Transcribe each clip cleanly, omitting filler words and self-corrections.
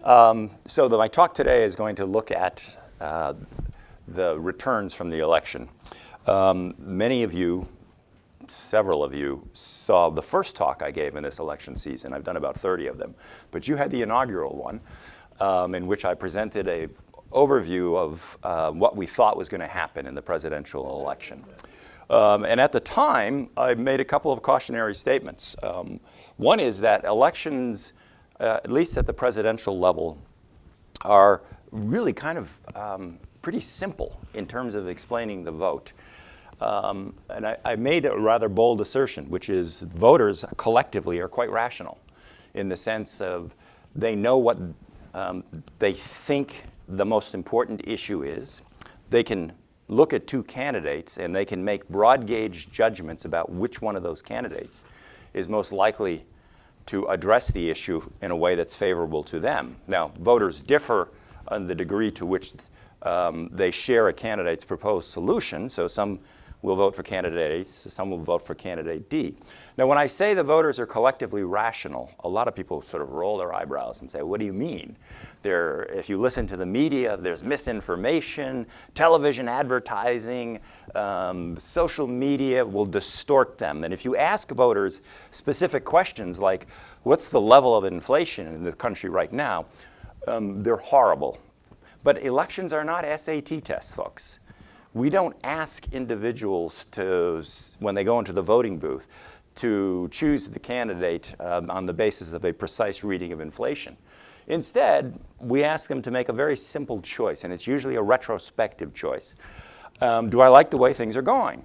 My talk today is going to look at the returns from the election. Many of you, several of you, saw the first talk I gave in this election season. I've done about 30 of them. But you had the inaugural one in which I presented an overview of what we thought was going to happen in the presidential election. And at the time, I made a couple of cautionary statements. One is that elections, at least at the presidential level, are really kind of pretty simple in terms of explaining the vote. And I made a rather bold assertion, which is voters collectively are quite rational in the sense of they know what they think the most important issue is. They can look at two candidates and they can make broad gauge judgments about which one of those candidates is most likely to address the issue in a way that's favorable to them. Now, voters differ on the degree to which they share a candidate's proposed solution. So some will vote for candidate A, some will vote for candidate D. Now, when I say the voters are collectively rational, a lot of people sort of roll their eyebrows and say, what do you mean? If you listen to the media, there's misinformation, television advertising, social media will distort them. And if you ask voters specific questions like, what's the level of inflation in the country right now? They're horrible. But elections are not SAT tests, folks. We don't ask individuals to, when they go into the voting booth, to choose the candidate on the basis of a precise reading of inflation. Instead, we ask them to make a very simple choice, and it's usually a retrospective choice. Do I like the way things are going?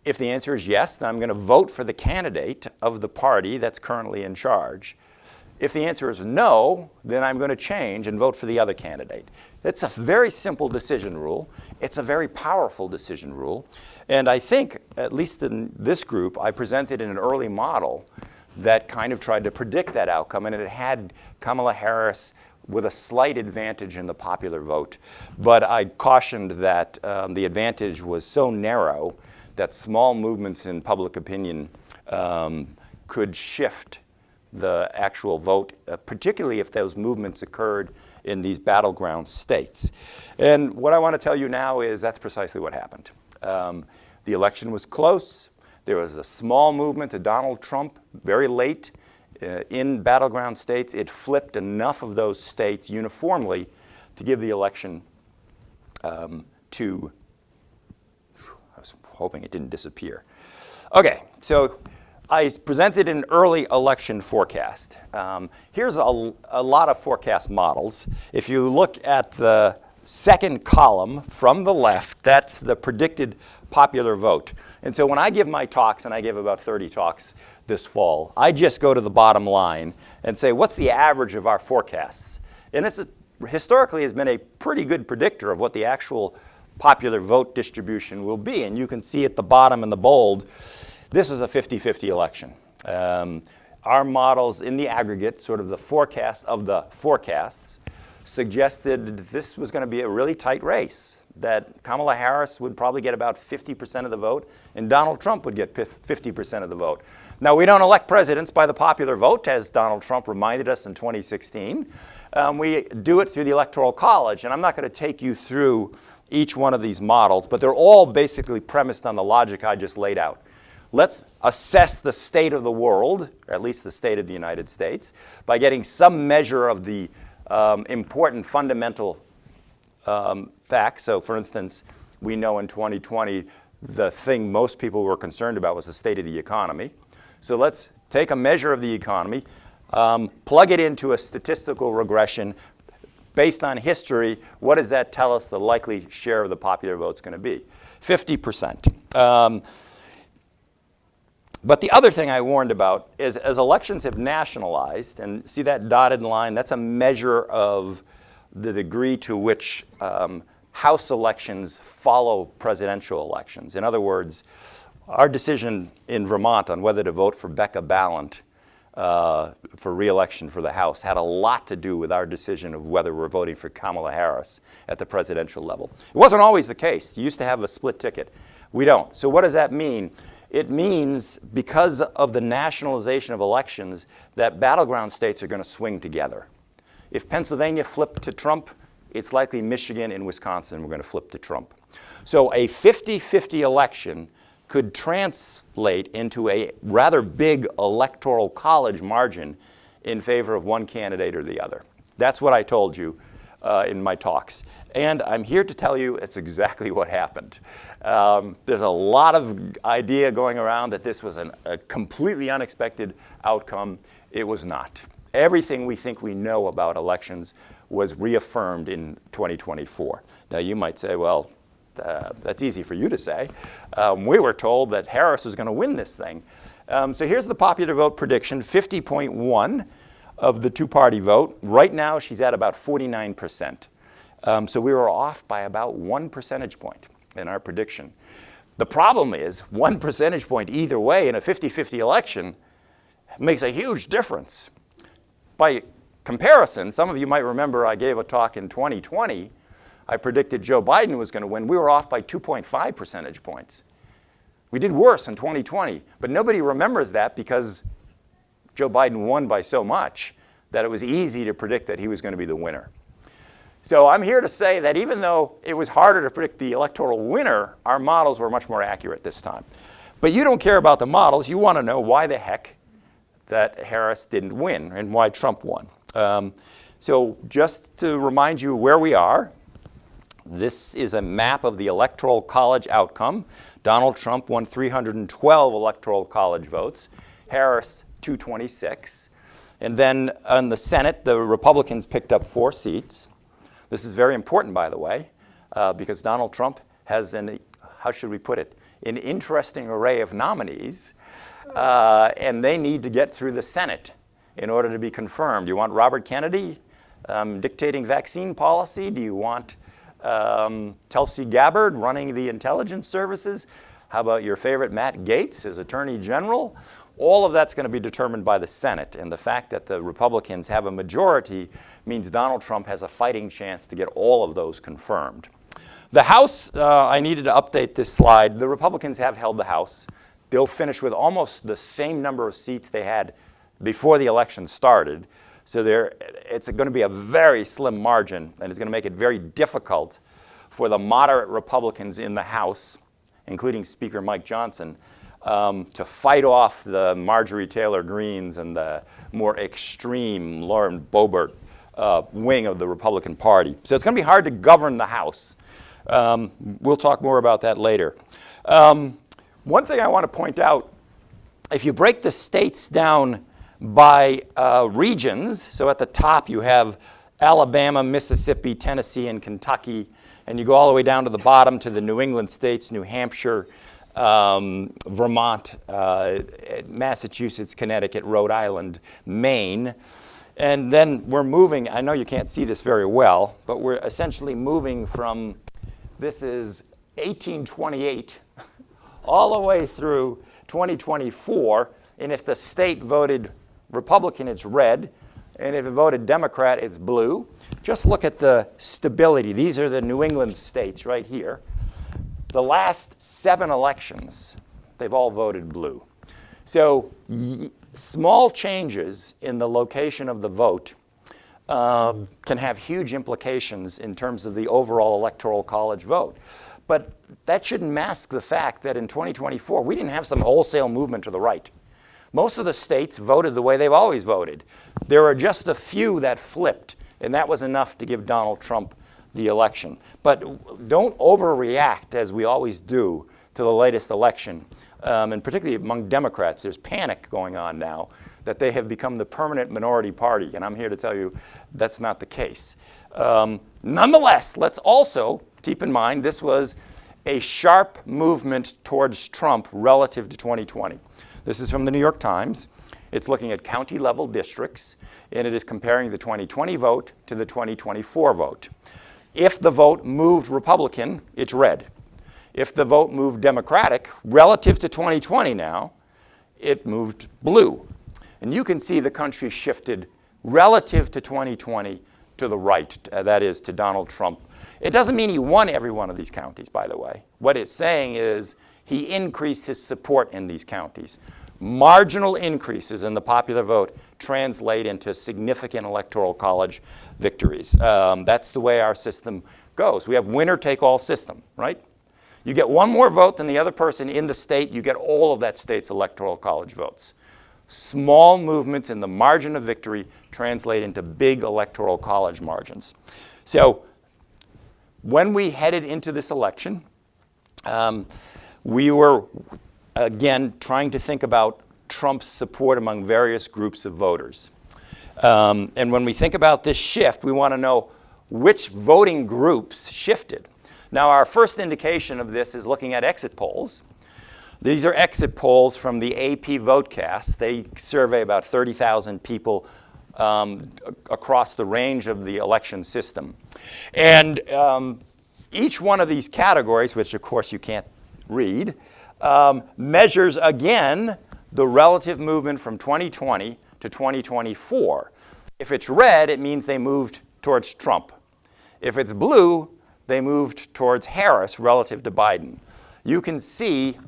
If the answer is yes, then I'm going to vote for the candidate of the party that's currently in charge. If the answer is no, then I'm going to change and vote for the other candidate. It's a very simple decision rule. It's a very powerful decision rule. And I think, at least in this group, I presented in an early model that kind of tried to predict that outcome, and it had Kamala Harris with a slight advantage in the popular vote. But I cautioned that the advantage was so narrow that small movements in public opinion could shift the actual vote, particularly if those movements occurred in these battleground states. And what I want to tell you now is that's precisely what happened. The election was close. There was a small movement to Donald Trump very late in battleground states. It flipped enough of those states uniformly to give the election to, I was hoping it didn't disappear. Okay, so I presented an early election forecast. Here's a lot of forecast models. If you look at the second column from the left, that's the predicted popular vote. And so when I give my talks, and I give about 30 talks this fall, I just go to the bottom line and say, what's the average of our forecasts? And it's historically has been a pretty good predictor of what the actual popular vote distribution will be. And you can see at the bottom in the bold, this was a 50-50 election. Our models in the aggregate, sort of the forecast of the forecasts, suggested this was going to be a really tight race, that Kamala Harris would probably get about 50% of the vote, and Donald Trump would get 50% of the vote. Now, we don't elect presidents by the popular vote, as Donald Trump reminded us in 2016. We do it through the Electoral College, and I'm not going to take you through each one of these models, but they're all basically premised on the logic I just laid out. Let's assess the state of the world, or at least the state of the United States, by getting some measure of the important fundamental facts. So, for instance, we know in 2020 the thing most people were concerned about was the state of the economy. So let's take a measure of the economy, plug it into a statistical regression. Based on history, what does that tell us the likely share of the popular vote is going to be? 50%. But the other thing I warned about is as elections have nationalized, and see that dotted line, that's a measure of the degree to which House elections follow presidential elections. In other words, our decision in Vermont on whether to vote for Becca Balint for re-election for the House had a lot to do with our decision of whether we're voting for Kamala Harris at the presidential level. It wasn't always the case. You used to have a split ticket. We don't. So what does that mean? It means, because of the nationalization of elections, that battleground states are going to swing together. If Pennsylvania flipped to Trump, it's likely Michigan and Wisconsin were going to flip to Trump. So a 50-50 election could translate into a rather big electoral college margin in favor of one candidate or the other. That's what I told you in my talks. And I'm here to tell you it's exactly what happened. There's a lot of idea going around that this was a completely unexpected outcome. It was not. Everything we think we know about elections was reaffirmed in 2024. Now you might say, well, that's easy for you to say. We were told that Harris is going to win this thing. So here's the popular vote prediction, 50.1 of the two-party vote. Right now, she's at about 49%. So we were off by about 1 percentage point in our prediction. The problem is 1 percentage point either way in a 50-50 election makes a huge difference. By comparison, some of you might remember I gave a talk in 2020. I predicted Joe Biden was going to win. We were off by 2.5 percentage points. We did worse in 2020, but nobody remembers that because Joe Biden won by so much that it was easy to predict that he was going to be the winner. So I'm here to say that even though it was harder to predict the electoral winner, our models were much more accurate this time. But you don't care about the models. You want to know why the heck that Harris didn't win and why Trump won. So just to remind you where we are, this is a map of the Electoral College outcome. Donald Trump won 312 Electoral College votes, Harris 226. And then on the Senate, the Republicans picked up 4 seats. This is very important, by the way, because Donald Trump has how should we put it, an interesting array of nominees, and they need to get through the Senate in order to be confirmed. You want Robert Kennedy dictating vaccine policy? Do you want Tulsi Gabbard running the intelligence services? How about your favorite Matt Gaetz as Attorney General? All of that's going to be determined by the Senate, and the fact that the Republicans have a majority means Donald Trump has a fighting chance to get all of those confirmed. The House, I needed to update this slide. The Republicans have held the House. They'll finish with almost the same number of seats they had before the election started. So it's going to be a very slim margin, and it's going to make it very difficult for the moderate Republicans in the House, including Speaker Mike Johnson, to fight off the Marjorie Taylor Greenes and the more extreme Lauren Boebert wing of the Republican Party. So it's going to be hard to govern the House. We'll talk more about that later. One thing I want to point out, if you break the states down by regions, so at the top you have Alabama, Mississippi, Tennessee, and Kentucky, and you go all the way down to the bottom to the New England states, New Hampshire, Vermont, Massachusetts, Connecticut, Rhode Island, Maine. And then we're moving, I know you can't see this very well, but we're essentially moving from, this is 1828 all the way through 2024. And if the state voted Republican, it's red. And if it voted Democrat, it's blue. Just look at the stability. These are the New England states right here. The last 7 elections, they've all voted blue. So small changes in the location of the vote can have huge implications in terms of the overall Electoral College vote. But that shouldn't mask the fact that in 2024, we didn't have some wholesale movement to the right. Most of the states voted the way they've always voted. There are just a few that flipped, and that was enough to give Donald Trump the election. But don't overreact, as we always do, to the latest election. And particularly among Democrats, there's panic going on now that they have become the permanent minority party. And I'm here to tell you that's not the case. Nonetheless, let's also keep in mind this was a sharp movement towards Trump relative to 2020. This is from the New York Times. It's looking at county-level districts, and it is comparing the 2020 vote to the 2024 vote. If the vote moved Republican, it's red. If the vote moved Democratic, relative to 2020 now, it moved blue. And you can see the country shifted relative to 2020 to the right, that is, to Donald Trump. It doesn't mean he won every one of these counties, by the way. What it's saying is he increased his support in these counties. marginal increases in the popular vote translate into significant electoral college victories. That's the way our system goes. We have winner-take-all system, right? You get one more vote than the other person in the state, you get all of that state's electoral college votes. Small movements in the margin of victory translate into big electoral college margins. So when we headed into this election, we were, again, trying to think about Trump's support among various groups of voters. And when we think about this shift, we want to know which voting groups shifted. Now, our first indication of this is looking at exit polls. These are exit polls from the AP Votecast. They survey about 30,000 people across the range of the election system. And each one of these categories, which of course you can't read, measures again the relative movement from 2020 to 2024. If it's red, it means they moved towards Trump. If it's blue, they moved towards Harris relative to Biden. You can see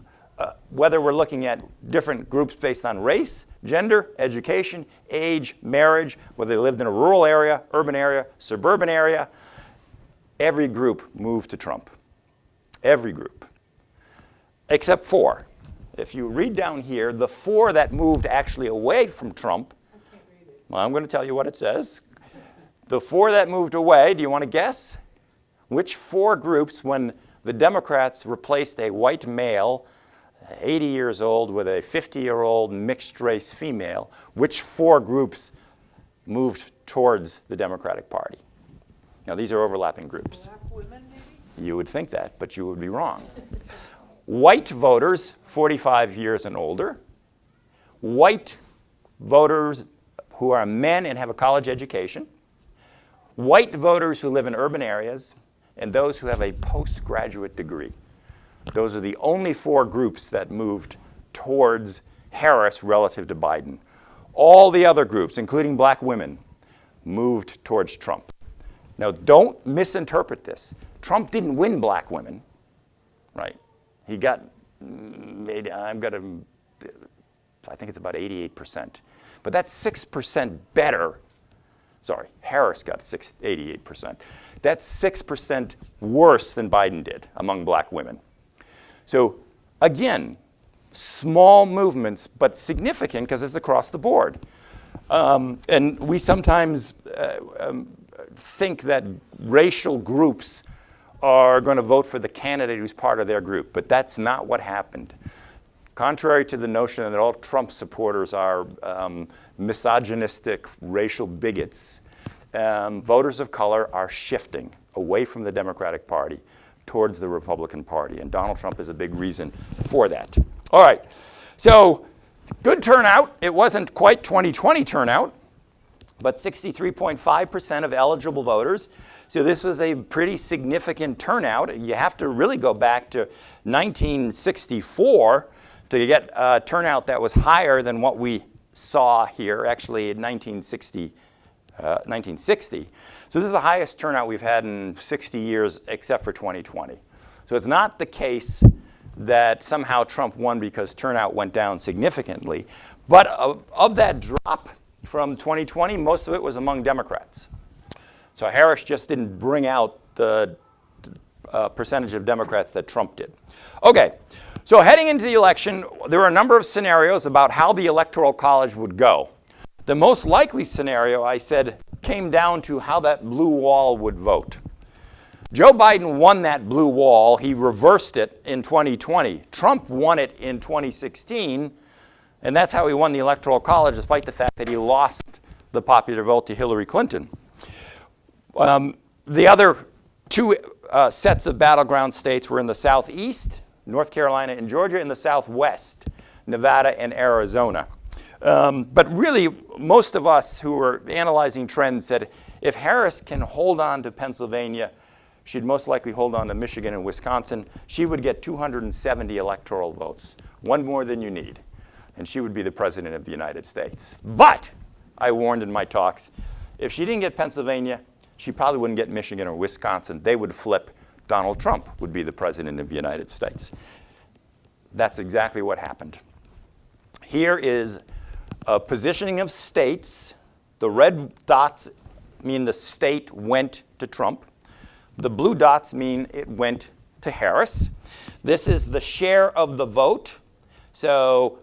whether we're looking at different groups based on race, gender, education, age, marriage, whether they lived in a rural area, urban area, suburban area, every group moved to Trump. Every group. Except 4. If you read down here, the 4 that moved actually away from Trump, well, I'm going to tell you what it says. The 4 that moved away, do you want to guess? Which 4 groups, when the Democrats replaced a white male, 80 years old, with a 50-year-old mixed-race female, which 4 groups moved towards the Democratic Party? Now, these are overlapping groups. Black women, maybe? You would think that, but you would be wrong. White voters, 45 years and older. White voters who are men and have a college education. White voters who live in urban areas. And those who have a postgraduate degree. Those are the only 4 groups that moved towards Harris relative to Biden. All the other groups, including black women, moved towards Trump. Now, don't misinterpret this. Trump didn't win black women, right? He got, I think it's about 88%. But that's 6% better. Sorry, Harris got 88%. That's 6% worse than Biden did among black women. So again, small movements, but significant because it's across the board. And we sometimes think that racial groups are going to vote for the candidate who's part of their group, but that's not what happened. Contrary to the notion that all Trump supporters are misogynistic racial bigots, voters of color are shifting away from the Democratic Party towards the Republican Party, and Donald Trump is a big reason for that. All right, so good turnout. It wasn't quite 2020 turnout, but 63.5% of eligible voters. So this was a pretty significant turnout. You have to really go back to 1964 to get a turnout that was higher than what we saw here, actually in 1960. So this is the highest turnout we've had in 60 years except for 2020. So it's not the case that somehow Trump won because turnout went down significantly. But of that drop from 2020, most of it was among Democrats. So Harris just didn't bring out the percentage of Democrats that Trump did. Okay, so heading into the election, there were a number of scenarios about how the Electoral College would go. The most likely scenario, I said, came down to how that blue wall would vote. Joe Biden won that blue wall. He reversed it in 2020. Trump won it in 2016, and that's how he won the Electoral College, despite the fact that he lost the popular vote to Hillary Clinton. The other 2 sets of battleground states were in the Southeast, North Carolina and Georgia, in the Southwest, Nevada and Arizona. But really, most of us who were analyzing trends said if Harris can hold on to Pennsylvania, she'd most likely hold on to Michigan and Wisconsin. She would get 270 electoral votes, 1 more than you need, and she would be the president of the United States. But I warned in my talks, if she didn't get Pennsylvania, she probably wouldn't get Michigan or Wisconsin. They would flip. Donald Trump would be the president of the United States. That's exactly what happened. Here is a positioning of states. The red dots mean the state went to Trump. The blue dots mean it went to Harris. This is the share of the vote. So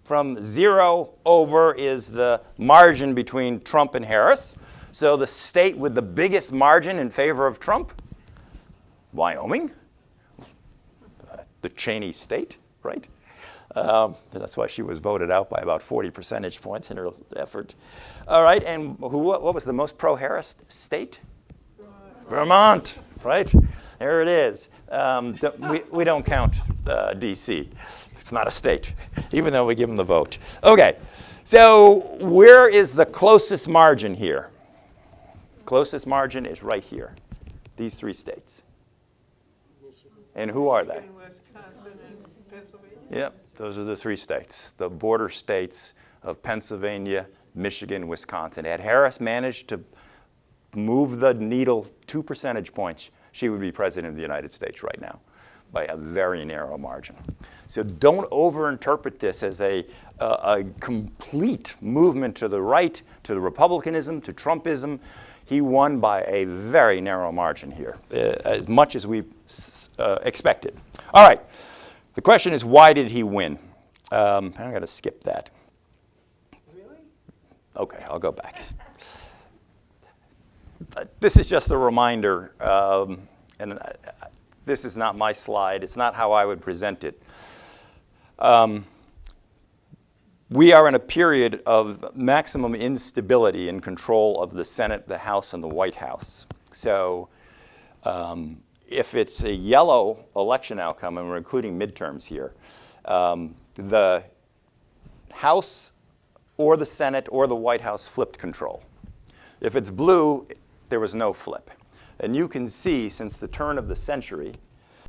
from 0 over is the margin between Trump and Harris. So the state with the biggest margin in favor of Trump, Wyoming, the Cheney state, right? That's why she was voted out by about 40 percentage points in her effort. All right, and what was the most pro-Harris state? Vermont, right? There it is. We don't count D.C. It's not a state, even though we give them the vote. Okay, so where is the closest margin here? Closest margin is right here, these 3 states. And who are they? Wisconsin and Pennsylvania. Yep, those are the 3 states, the border states of Pennsylvania, Michigan, Wisconsin. Had Harris managed to move the needle 2 percentage points, she would be president of the United States right now by a very narrow margin. So don't overinterpret this as a complete movement to the right, to the Republicanism, to Trumpism. He won by a very narrow margin here, as much as we expected. All right, the question is, why did he win? I'm going to skip that. Really? Okay, I'll go back. This is just a reminder, and this is not my slide. It's not how I would present it. We are in a period of maximum instability in control of the Senate, the House, and the White House. So if it's a yellow election outcome, and we're including midterms here, the House or the Senate or the White House flipped control. If it's blue, there was no flip. And you can see, since the turn of the century,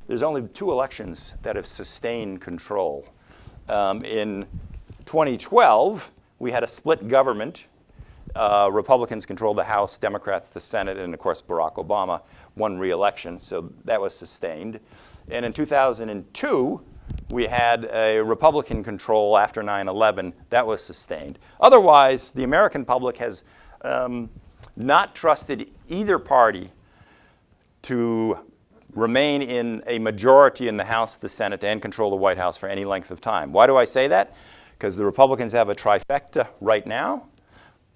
there's only 2 elections that have sustained control. In 2012, we had a split government. Republicans controlled the House, Democrats the Senate, and of course Barack Obama won re-election, so that was sustained. And in 2002, we had a Republican control after 9/11. That was sustained. Otherwise, the American public has not trusted either party to remain in a majority in the House, the Senate, and control the White House for any length of time. Why do I say that? Because the Republicans have a trifecta right now.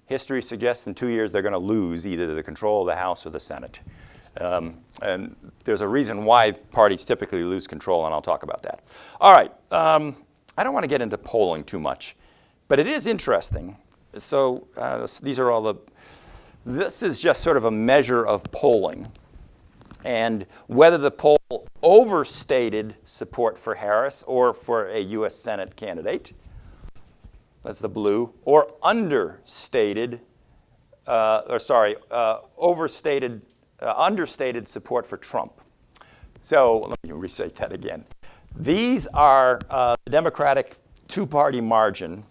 History suggests in 2 years they're going to lose either the control of the House or the Senate. And there's a reason why parties typically lose control, and I'll talk about that. All right, I don't want to get into polling too much, but it is interesting. So these are all the, this is just sort of a measure of polling and whether the poll overstated support for Harris or for a U.S. Senate candidate. That's the blue, or understated, understated support for Trump. So let me restate that again. These are the Democratic 2-party margin,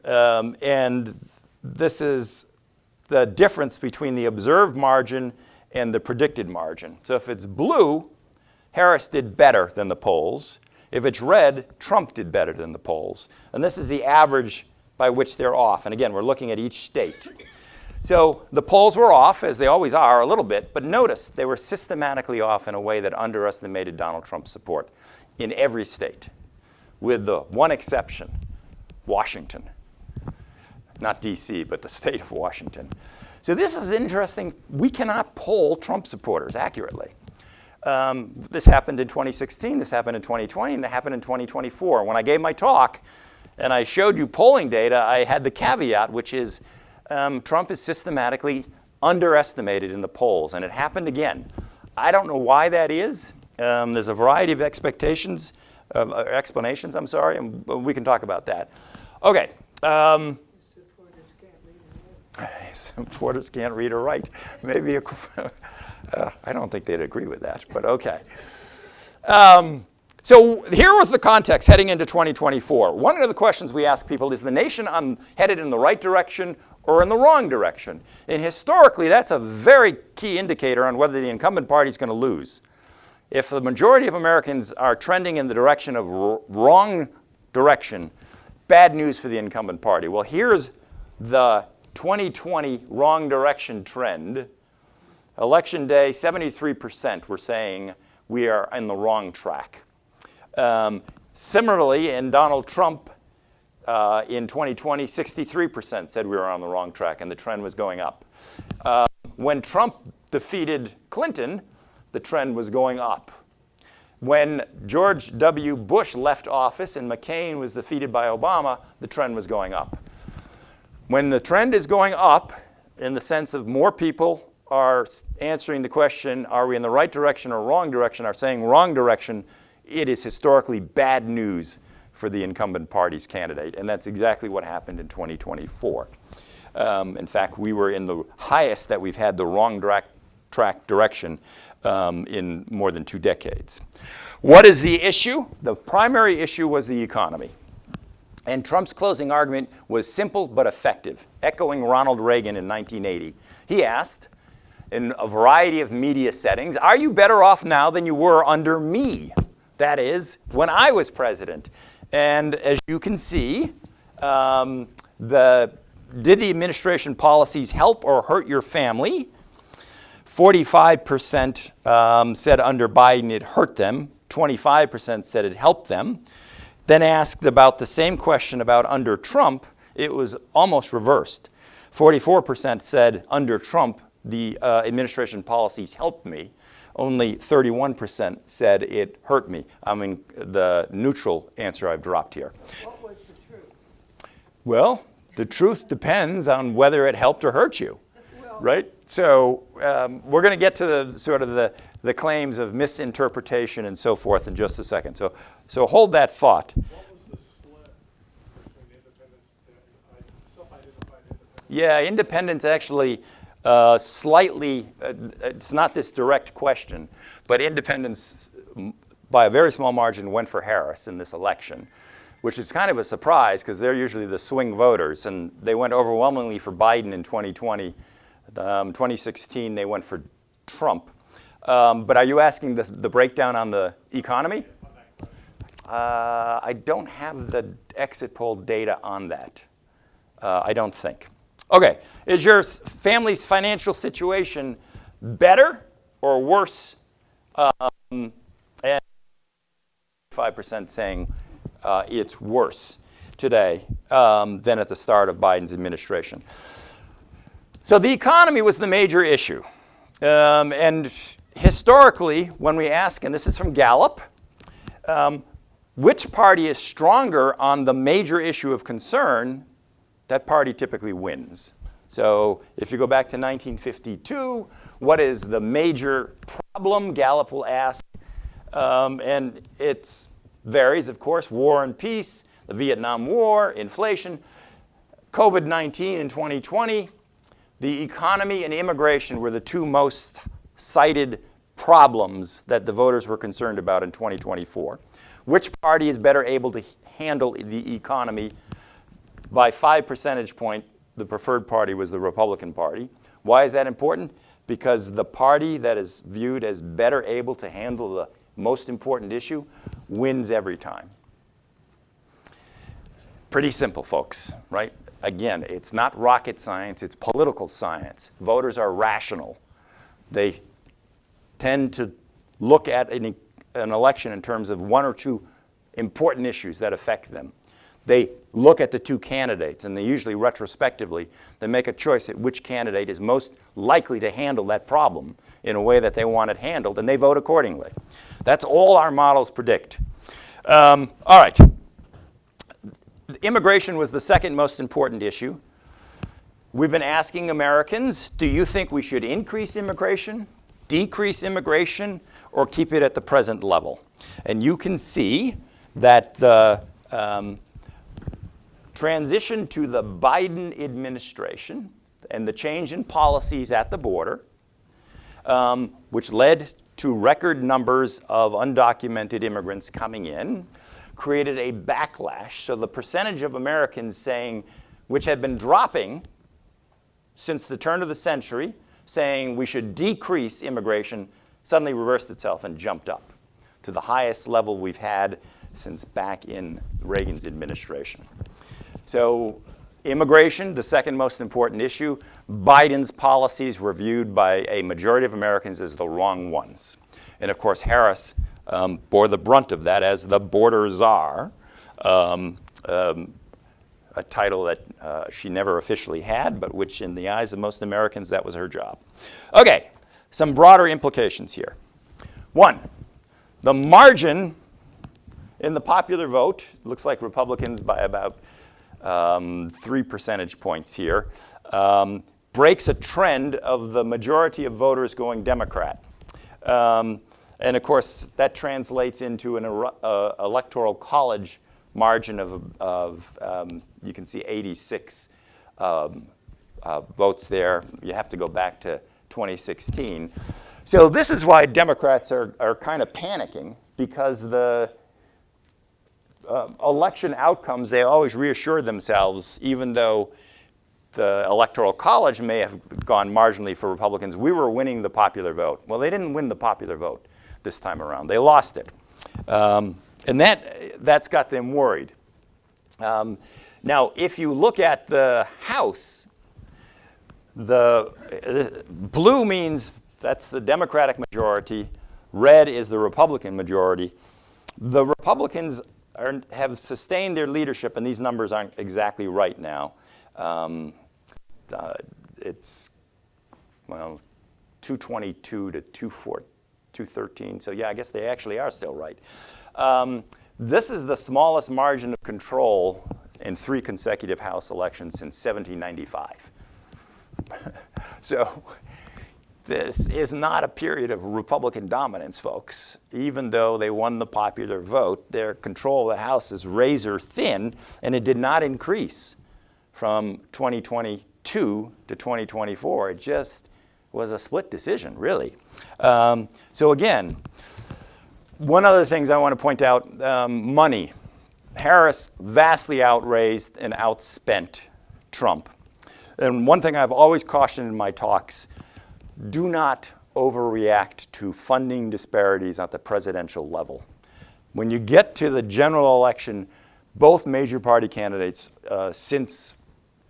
and this is the difference between the observed margin and the predicted margin. So if it's blue, Harris did better than the polls. If it's red, Trump did better than the polls. And this is the average by which they're off. And again, we're looking at each state. So the polls were off, as they always are, a little bit. But notice they were systematically off in a way that underestimated Donald Trump's support in every state, with the one exception, Washington. Not D.C., but the state of Washington. So this is interesting. We cannot poll Trump supporters accurately. This happened in 2016, this happened in 2020, and it happened in 2024. When I gave my talk and I showed you polling data, I had the caveat, which is Trump is systematically underestimated in the polls, and it happened again. I don't know why that is. There's a variety of explanations, and we can talk about that. Okay. Supporters can't read or write. Maybe I don't think they'd agree with that, but okay. So here was the context heading into 2024. One of the questions we ask people is the nation headed in the right direction or in the wrong direction? And historically, that's a very key indicator on whether the incumbent party is going to lose. If the majority of Americans are trending in the direction of wrong direction, bad news for the incumbent party. Well, here's the 2020 wrong direction trend. Election day, 73% were saying we are on the wrong track. Similarly, in Donald Trump, in 2020, 63% said we were on the wrong track, and the trend was going up. When Trump defeated Clinton, the trend was going up. When George W. Bush left office and McCain was defeated by Obama, the trend was going up. When the trend is going up, in the sense of more people are answering the question, are we in the right direction or wrong direction, are saying wrong direction, it is historically bad news for the incumbent party's candidate. And that's exactly what happened in 2024. In fact, we were in the highest that we've had the wrong track direction in more than 2 decades. What is the issue? The primary issue was the economy. And Trump's closing argument was simple but effective, echoing Ronald Reagan in 1980. He asked, in a variety of media settings, are you better off now than you were under me? That is, when I was president. And as you can see, did the administration policies help or hurt your family? 45% said under Biden it hurt them. 25% said it helped them. Then asked about the same question about under Trump, it was almost reversed. 44% said under Trump, the administration policies helped me. Only 31% said it hurt me. I mean, the neutral answer I've dropped here. What was the truth? Well, the truth depends on whether it helped or hurt you, Well, right? So we're going to get to the sort of the claims of misinterpretation and so forth in just a second. So hold that thought. What was the split between independents and self-identified independents? Yeah, independents actually slightly, it's not this direct question, but independents by a very small margin went for Harris in this election, which is kind of a surprise because they're usually the swing voters, and they went overwhelmingly for Biden in 2020. 2016, they went for Trump. But are you asking the breakdown on the economy? I don't have the exit poll data on that. I don't think. Okay, is your family's financial situation better or worse? And 5% saying it's worse today than at the start of Biden's administration. So the economy was the major issue. And historically, when we ask, and this is from Gallup, which party is stronger on the major issue of concern, that party typically wins. So if you go back to 1952, what is the major problem, Gallup will ask. And it varies, of course, war and peace, the Vietnam War, inflation, COVID-19 in 2020. The economy and immigration were the 2 most cited problems that the voters were concerned about in 2024. Which party is better able to handle the economy? By 5 percentage points, the preferred party was the Republican Party. Why is that important? Because the party that is viewed as better able to handle the most important issue wins every time. Pretty simple, folks, right? Again, it's not rocket science, it's political science. Voters are rational. They tend to look at an election in terms of 1 or 2 important issues that affect them. They look at the 2 candidates, and they usually retrospectively, they make a choice at which candidate is most likely to handle that problem in a way that they want it handled, and they vote accordingly. That's all our models predict. All right. Immigration was the second most important issue. We've been asking Americans, do you think we should increase immigration, decrease immigration, or keep it at the present level? And you can see that the transition to the Biden administration and the change in policies at the border, which led to record numbers of undocumented immigrants coming in, created a backlash. So the percentage of Americans saying, which had been dropping since the turn of the century, saying we should decrease immigration, suddenly reversed itself and jumped up to the highest level we've had since back in Reagan's administration. So immigration, the second most important issue. Biden's policies were viewed by a majority of Americans as the wrong ones. And of course, Harris bore the brunt of that as the border czar, a title that she never officially had, but which in the eyes of most Americans, that was her job. Okay, some broader implications here. One, the margin in the popular vote, looks like Republicans by about 3 percentage points here, breaks a trend of the majority of voters going Democrat. And of course, that translates into an electoral college margin of you can see 86 votes there. You have to go back to 2016. So this is why Democrats are kind of panicking, because the election outcomes, they always reassure themselves, even though the Electoral College may have gone marginally for Republicans, we were winning the popular vote. Well, they didn't win the popular vote this time around. They lost it. And that's got them worried. Now, if you look at the House, the blue means that's the Democratic majority. Red is the Republican majority. The Republicans have sustained their leadership, and these numbers aren't exactly right now. It's, well, 222 to 213. So yeah, I guess they actually are still right. This is the smallest margin of control in 3 consecutive House elections since 1795. So this is not a period of Republican dominance, folks. Even though they won the popular vote, their control of the House is razor thin, and it did not increase from 2022 to 2024. It just was a split decision, really. So again, one other thing I want to point out, money. Harris vastly outraised and outspent Trump. And one thing I've always cautioned in my talks, do not overreact to funding disparities at the presidential level. When you get to the general election, both major party candidates since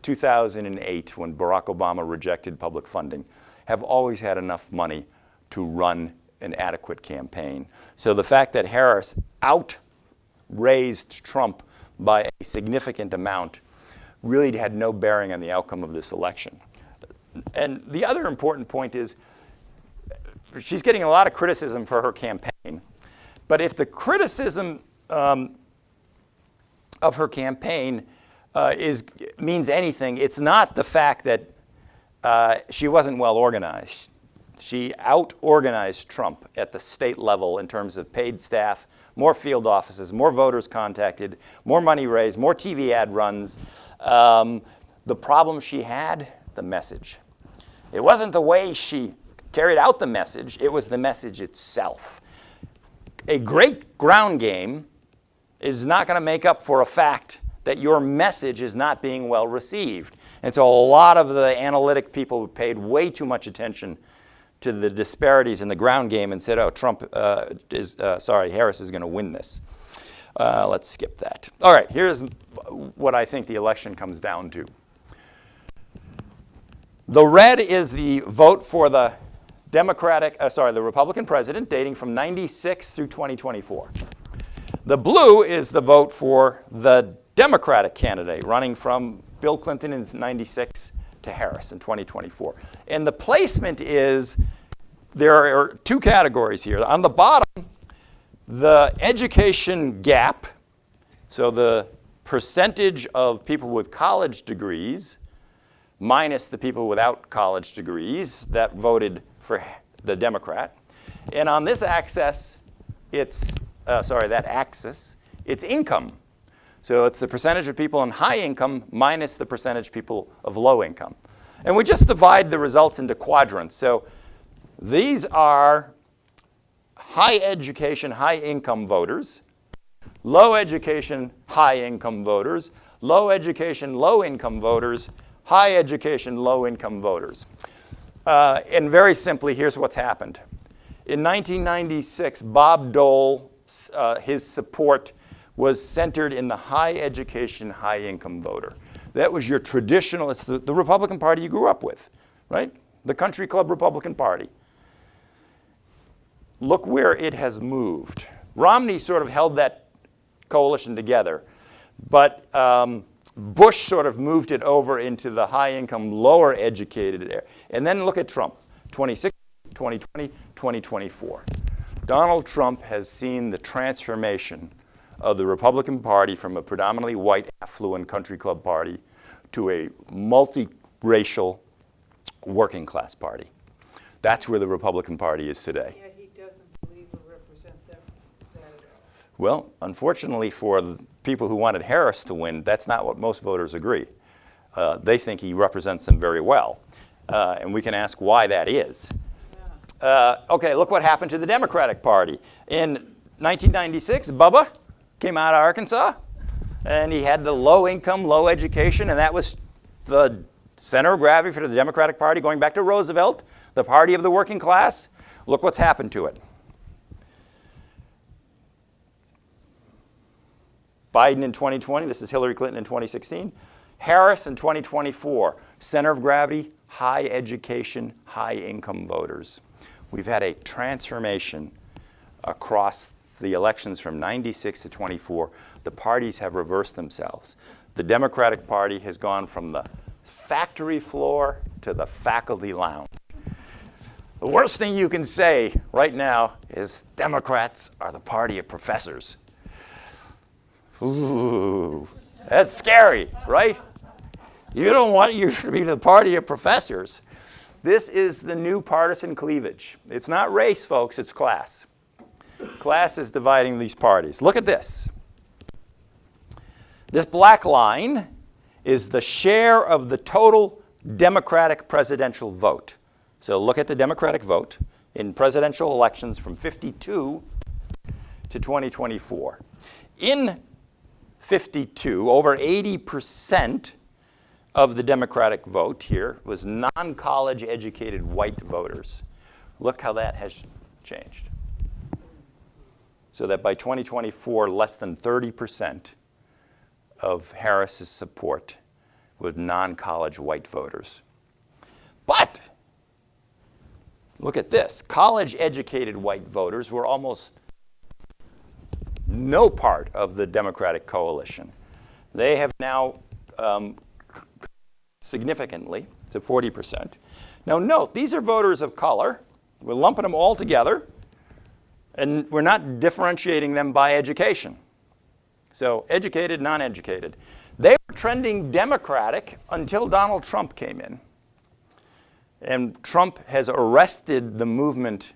2008, when Barack Obama rejected public funding, have always had enough money to run an adequate campaign. So the fact that Harris outraised Trump by a significant amount really had no bearing on the outcome of this election. And the other important point is she's getting a lot of criticism for her campaign. But if the criticism of her campaign means anything, it's not the fact that she wasn't well organized. She out-organized Trump at the state level in terms of paid staff, more field offices, more voters contacted, more money raised, more TV ad runs. The problem she had, the message. It wasn't the way she carried out the message, it was the message itself. A great ground game is not going to make up for a fact that your message is not being well received. And so a lot of the analytic people paid way too much attention to the disparities in the ground game and said, oh, Harris is going to win this. Let's skip that. All right, here's what I think the election comes down to. The red is the vote for the the Republican president dating from 96 through 2024. The blue is the vote for the Democratic candidate running from Bill Clinton in 96 to Harris in 2024. And the placement is, there are 2 categories here. On the bottom, the education gap, so the percentage of people with college degrees minus the people without college degrees that voted for the Democrat. And on this axis, it's, it's income. So it's the percentage of people in high income minus the percentage of people of low income. And we just divide the results into quadrants. So these are high education, high income voters, low education, high income voters, low education, low income voters, high education, low income voters. And very simply, here's what's happened. In 1996, Bob Dole, his support was centered in the high education, high income voter. That was your traditional, it's the Republican Party you grew up with, right? The country club Republican Party. Look where it has moved. Romney sort of held that coalition together, but Bush sort of moved it over into the high income, lower educated area. And then look at Trump, 2016, 2020, 2024. Donald Trump has seen the transformation of the Republican Party from a predominantly white, affluent country club party to a multiracial working class party. That's where the Republican Party is today. Yeah, he doesn't believe or represent that at all. Well, unfortunately for the people who wanted Harris to win, that's not what most voters agree. They think he represents them very well. And we can ask why that is. Okay, look what happened to the Democratic Party. In 1996, Bubba came out of Arkansas, and he had the low income, low education, and that was the center of gravity for the Democratic Party, going back to Roosevelt, the party of the working class. Look what's happened to it. Biden in 2020, this is Hillary Clinton in 2016. Harris in 2024, center of gravity, high education, high income voters. We've had a transformation across the elections from 96 to 24. The parties have reversed themselves. The Democratic Party has gone from the factory floor to the faculty lounge. The worst thing you can say right now is Democrats are the party of professors. Ooh, that's scary, right? You don't want you to be the party of professors. This is the new partisan cleavage. It's not race, folks, it's class. Class is dividing these parties. Look at this. This black line is the share of the total Democratic presidential vote. So look at the Democratic vote in presidential elections from 52 to 2024. In 52, over 80% of the Democratic vote here was non-college educated white voters. Look how that has changed. So that by 2024, less than 30% of Harris's support was non-college white voters. But look at this. College educated white voters were almost no part of the Democratic coalition. They have now significantly to 40%. Now note, these are voters of color. We're lumping them all together, and we're not differentiating them by education. So educated, non-educated. They were trending Democratic until Donald Trump came in. And Trump has arrested the movement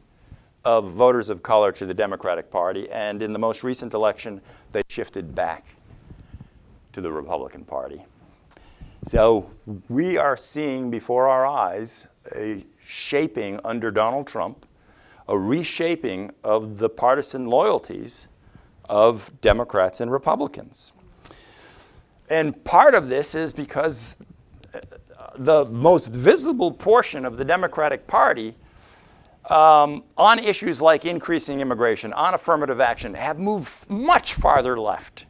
of voters of color to the Democratic Party, and in the most recent election, they shifted back to the Republican Party. So we are seeing before our eyes a shaping under Donald Trump, a reshaping of the partisan loyalties of Democrats and Republicans. And part of this is because the most visible portion of the Democratic Party on issues like increasing immigration, on affirmative action, have moved much farther left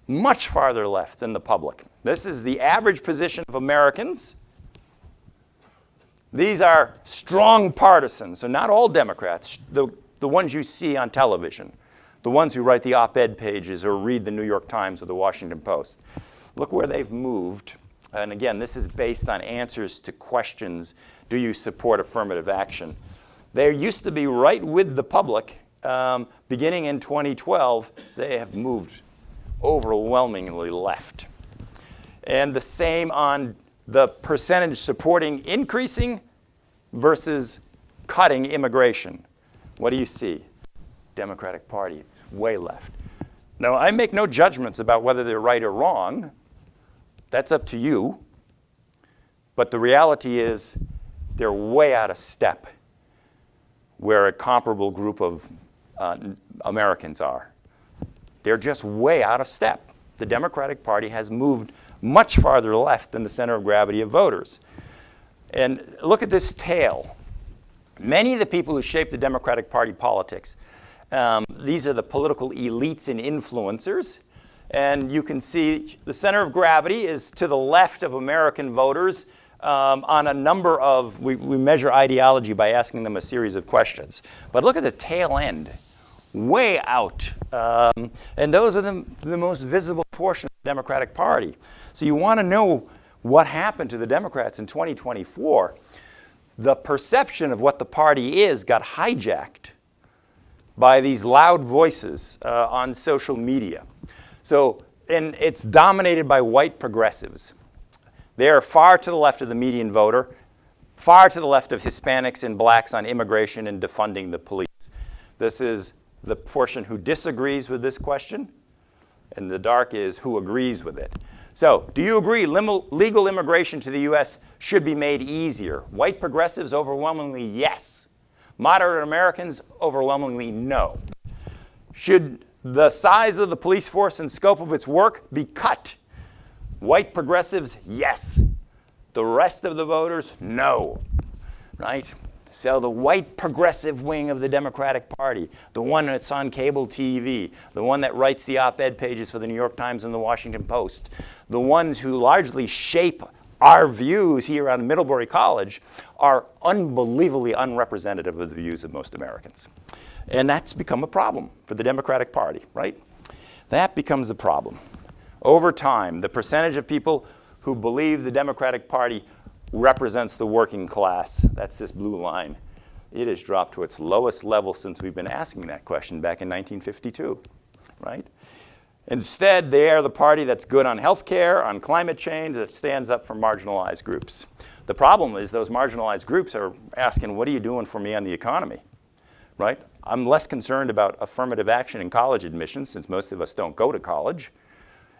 than the public. This is the average position of Americans. These are strong partisans, so not all Democrats, the ones you see on television, the ones who write the op-ed pages or read the New York Times or the Washington Post. Look where they've moved. And again, this is based on answers to questions, do you support affirmative action? They used to be right with the public. Beginning in 2012, they have moved overwhelmingly left. And the same on the percentage supporting increasing versus cutting immigration. What do you see? Democratic Party, way left. Now, I make no judgments about whether they're right or wrong. That's up to you. But the reality is they're way out of step where a comparable group of Americans are. They're just way out of step. The Democratic Party has moved much farther left than the center of gravity of voters. And look at this tail. Many of the people who shape the Democratic Party politics These are the political elites and influencers. And you can see the center of gravity is to the left of American voters on a number of, we measure ideology by asking them a series of questions. But look at the tail end, way out. And those are the most visible portion of the Democratic Party. So you want to know what happened to the Democrats in 2024. The perception of what the party is got hijacked by these loud voices on social media. So, and it's dominated by white progressives. They are far to the left of the median voter, far to the left of Hispanics and blacks on immigration and defunding the police. This is the portion who disagrees with this question, and the dark is who agrees with it. So, do you agree legal immigration to the U.S. should be made easier? White progressives overwhelmingly yes. Moderate Americans overwhelmingly no. Should the size of the police force and scope of its work be cut? White progressives, yes. The rest of the voters, no. Right? So the white progressive wing of the Democratic Party, the one that's on cable TV, the one that writes the op-ed pages for the New York Times and the Washington Post, the ones who largely shape our views here on Middlebury College are unbelievably unrepresentative of the views of most Americans. And that's become a problem for the Democratic Party, right? That becomes a problem. Over time, the percentage of people who believe the Democratic Party represents the working class, that's this blue line, it has dropped to its lowest level since we've been asking that question back in 1952, right? Instead, they are the party that's good on health care, on climate change, that stands up for marginalized groups. The problem is those marginalized groups are asking, what are you doing for me on the economy, right? I'm less concerned about affirmative action in college admissions, since most of us don't go to college,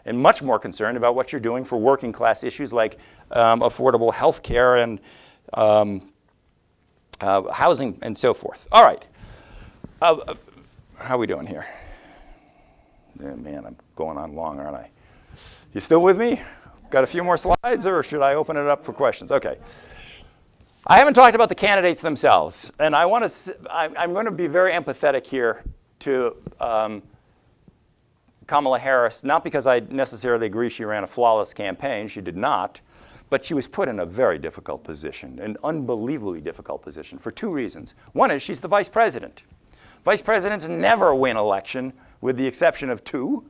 and much more concerned about what you're doing for working class issues like affordable health care and housing and so forth. All right. How are we doing here? Oh, man, I'm going on long, aren't I? You still with me? Got a few more slides, or should I open it up for questions? Okay. I haven't talked about the candidates themselves, and I'm going to be very empathetic here to Kamala Harris, not because I necessarily agree she ran a flawless campaign, she did not, but she was put in a very difficult position, an unbelievably difficult position, for two reasons. One is she's the vice president. Vice presidents never win election, with the exception of two.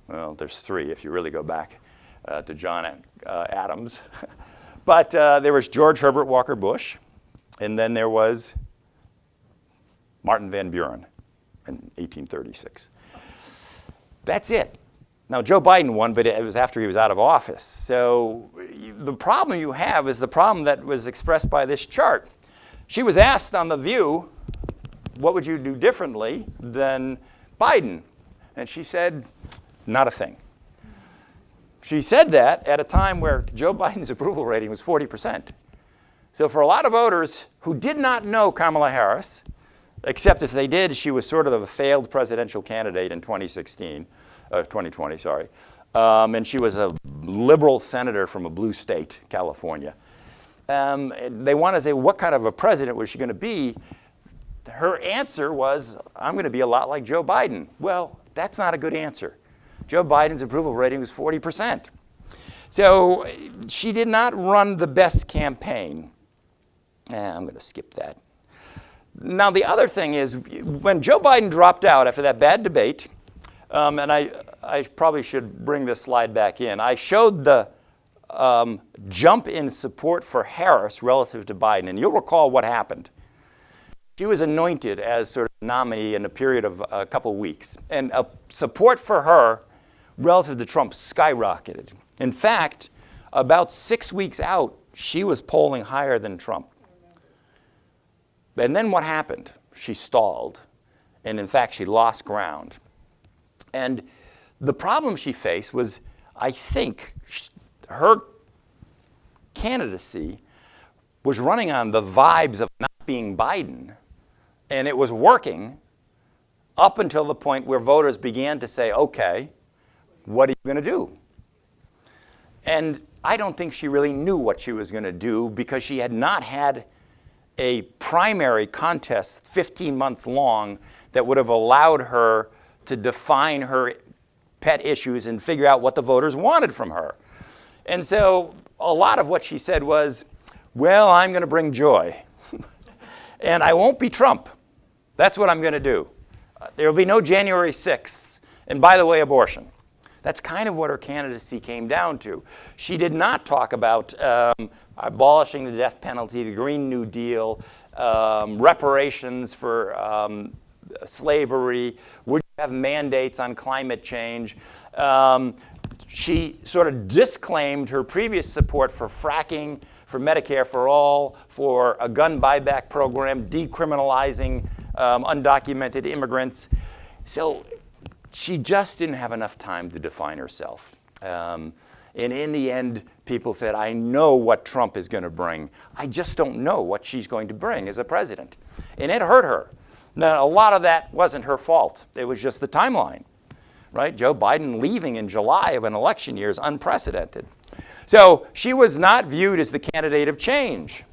Well, there's three if you really go back to John Adams. But there was George Herbert Walker Bush, and then there was Martin Van Buren in 1836. That's it. Now, Joe Biden won, but it was after he was out of office. So the problem you have is the problem that was expressed by this chart. She was asked on The View, what would you do differently than Biden? And she said, not a thing. She said that at a time where Joe Biden's approval rating was 40%. So for a lot of voters who did not know Kamala Harris, except if they did, she was sort of a failed presidential candidate in 2020, and she was a liberal senator from a blue state, California. They want to say, what kind of a president was she going to be? Her answer was, I'm going to be a lot like Joe Biden. Well, that's not a good answer. Joe Biden's approval rating was 40%. So she did not run the best campaign. I'm going to skip that. Now, the other thing is, when Joe Biden dropped out after that bad debate, and I probably should bring this slide back in, I showed the jump in support for Harris relative to Biden, and you'll recall what happened. She was anointed as sort of nominee in a period of a couple weeks, and support for her relative to Trump skyrocketed. In fact, about 6 weeks out, she was polling higher than Trump. And then what happened? She stalled, and in fact, she lost ground. And the problem she faced was, I think, her candidacy was running on the vibes of not being Biden, and it was working up until the point where voters began to say, okay, what are you going to do? And I don't think she really knew what she was going to do, because she had not had a primary contest 15 months long that would have allowed her to define her pet issues and figure out what the voters wanted from her. And so a lot of what she said was, well, I'm going to bring joy. And I won't be Trump. That's what I'm going to do. There will be no January 6th. And by the way, abortion. That's kind of what her candidacy came down to. She did not talk about abolishing the death penalty, the Green New Deal, reparations for slavery, would you have mandates on climate change. She sort of disclaimed her previous support for fracking, for Medicare for all, for a gun buyback program, decriminalizing undocumented immigrants. So she just didn't have enough time to define herself. And in the end, people said, I know what Trump is going to bring. I just don't know what she's going to bring as a president. And it hurt her. Now, a lot of that wasn't her fault. It was just the timeline, right? Joe Biden leaving in July of an election year is unprecedented. So she was not viewed as the candidate of change.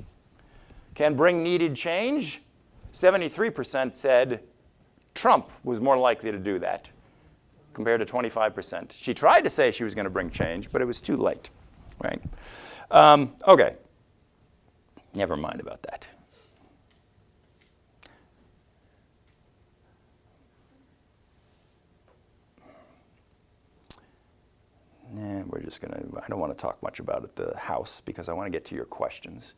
Can bring needed change? 73% said Trump was more likely to do that, compared to 25%. She tried to say she was going to bring change, but it was too late, right? Okay, never mind about that. We're just going to, I don't want to talk much about the House because I want to get to your questions.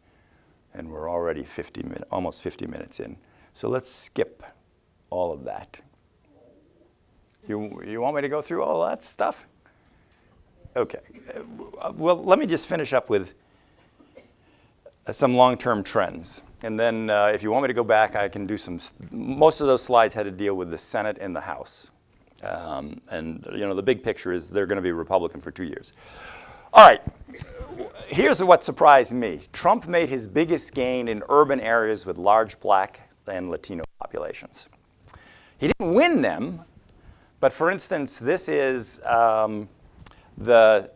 And we're already almost 50 minutes in. So let's skip all of that. You want me to go through all that stuff? Okay. Well, let me just finish up with some long-term trends. And then if you want me to go back, I can do some. Most of those slides had to deal with the Senate and the House. And you know, the big picture is they're going to be Republican for 2 years. All right. Here's what surprised me. Trump made his biggest gain in urban areas with large Black and Latino populations. He didn't win them, but for instance, this is the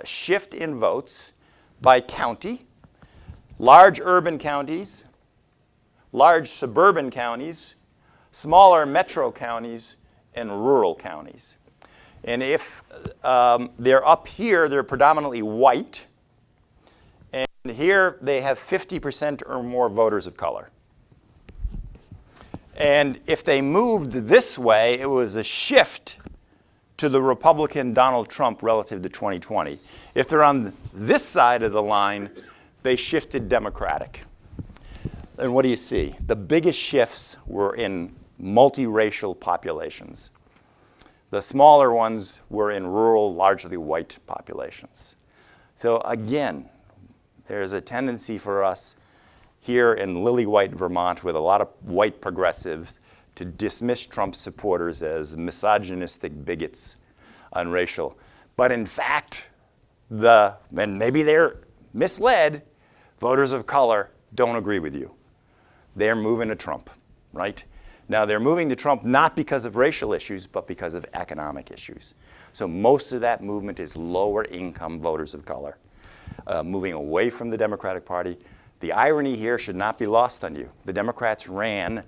shift in votes by county, large urban counties, large suburban counties, smaller metro counties, and rural counties. And if they're up here, they're predominantly white. And here they have 50% or more voters of color. And if they moved this way, it was a shift to the Republican Donald Trump relative to 2020. If they're on this side of the line, they shifted Democratic. And what do you see? The biggest shifts were in multiracial populations. The smaller ones were in rural, largely white populations. So again, there's a tendency for us here in lily-white Vermont with a lot of white progressives to dismiss Trump supporters as misogynistic bigots on racial. But in fact, and maybe they're misled, voters of color don't agree with you. They're moving to Trump, right? Now, they're moving to Trump not because of racial issues, but because of economic issues. So most of that movement is lower-income voters of color, moving away from the Democratic Party. The irony here should not be lost on you. The Democrats ran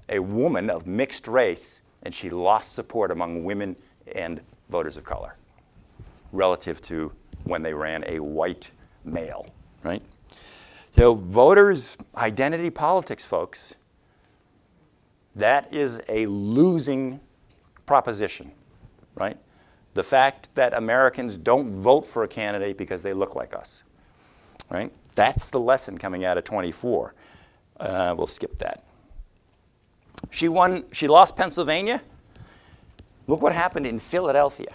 a woman of mixed race, and she lost support among women and voters of color relative to when they ran a white male, right? So voters' identity politics, folks, that is a losing proposition, right? The fact that Americans don't vote for a candidate because they look like us, right? That's the lesson coming out of 24. We'll skip that. She lost Pennsylvania. Look what happened in Philadelphia.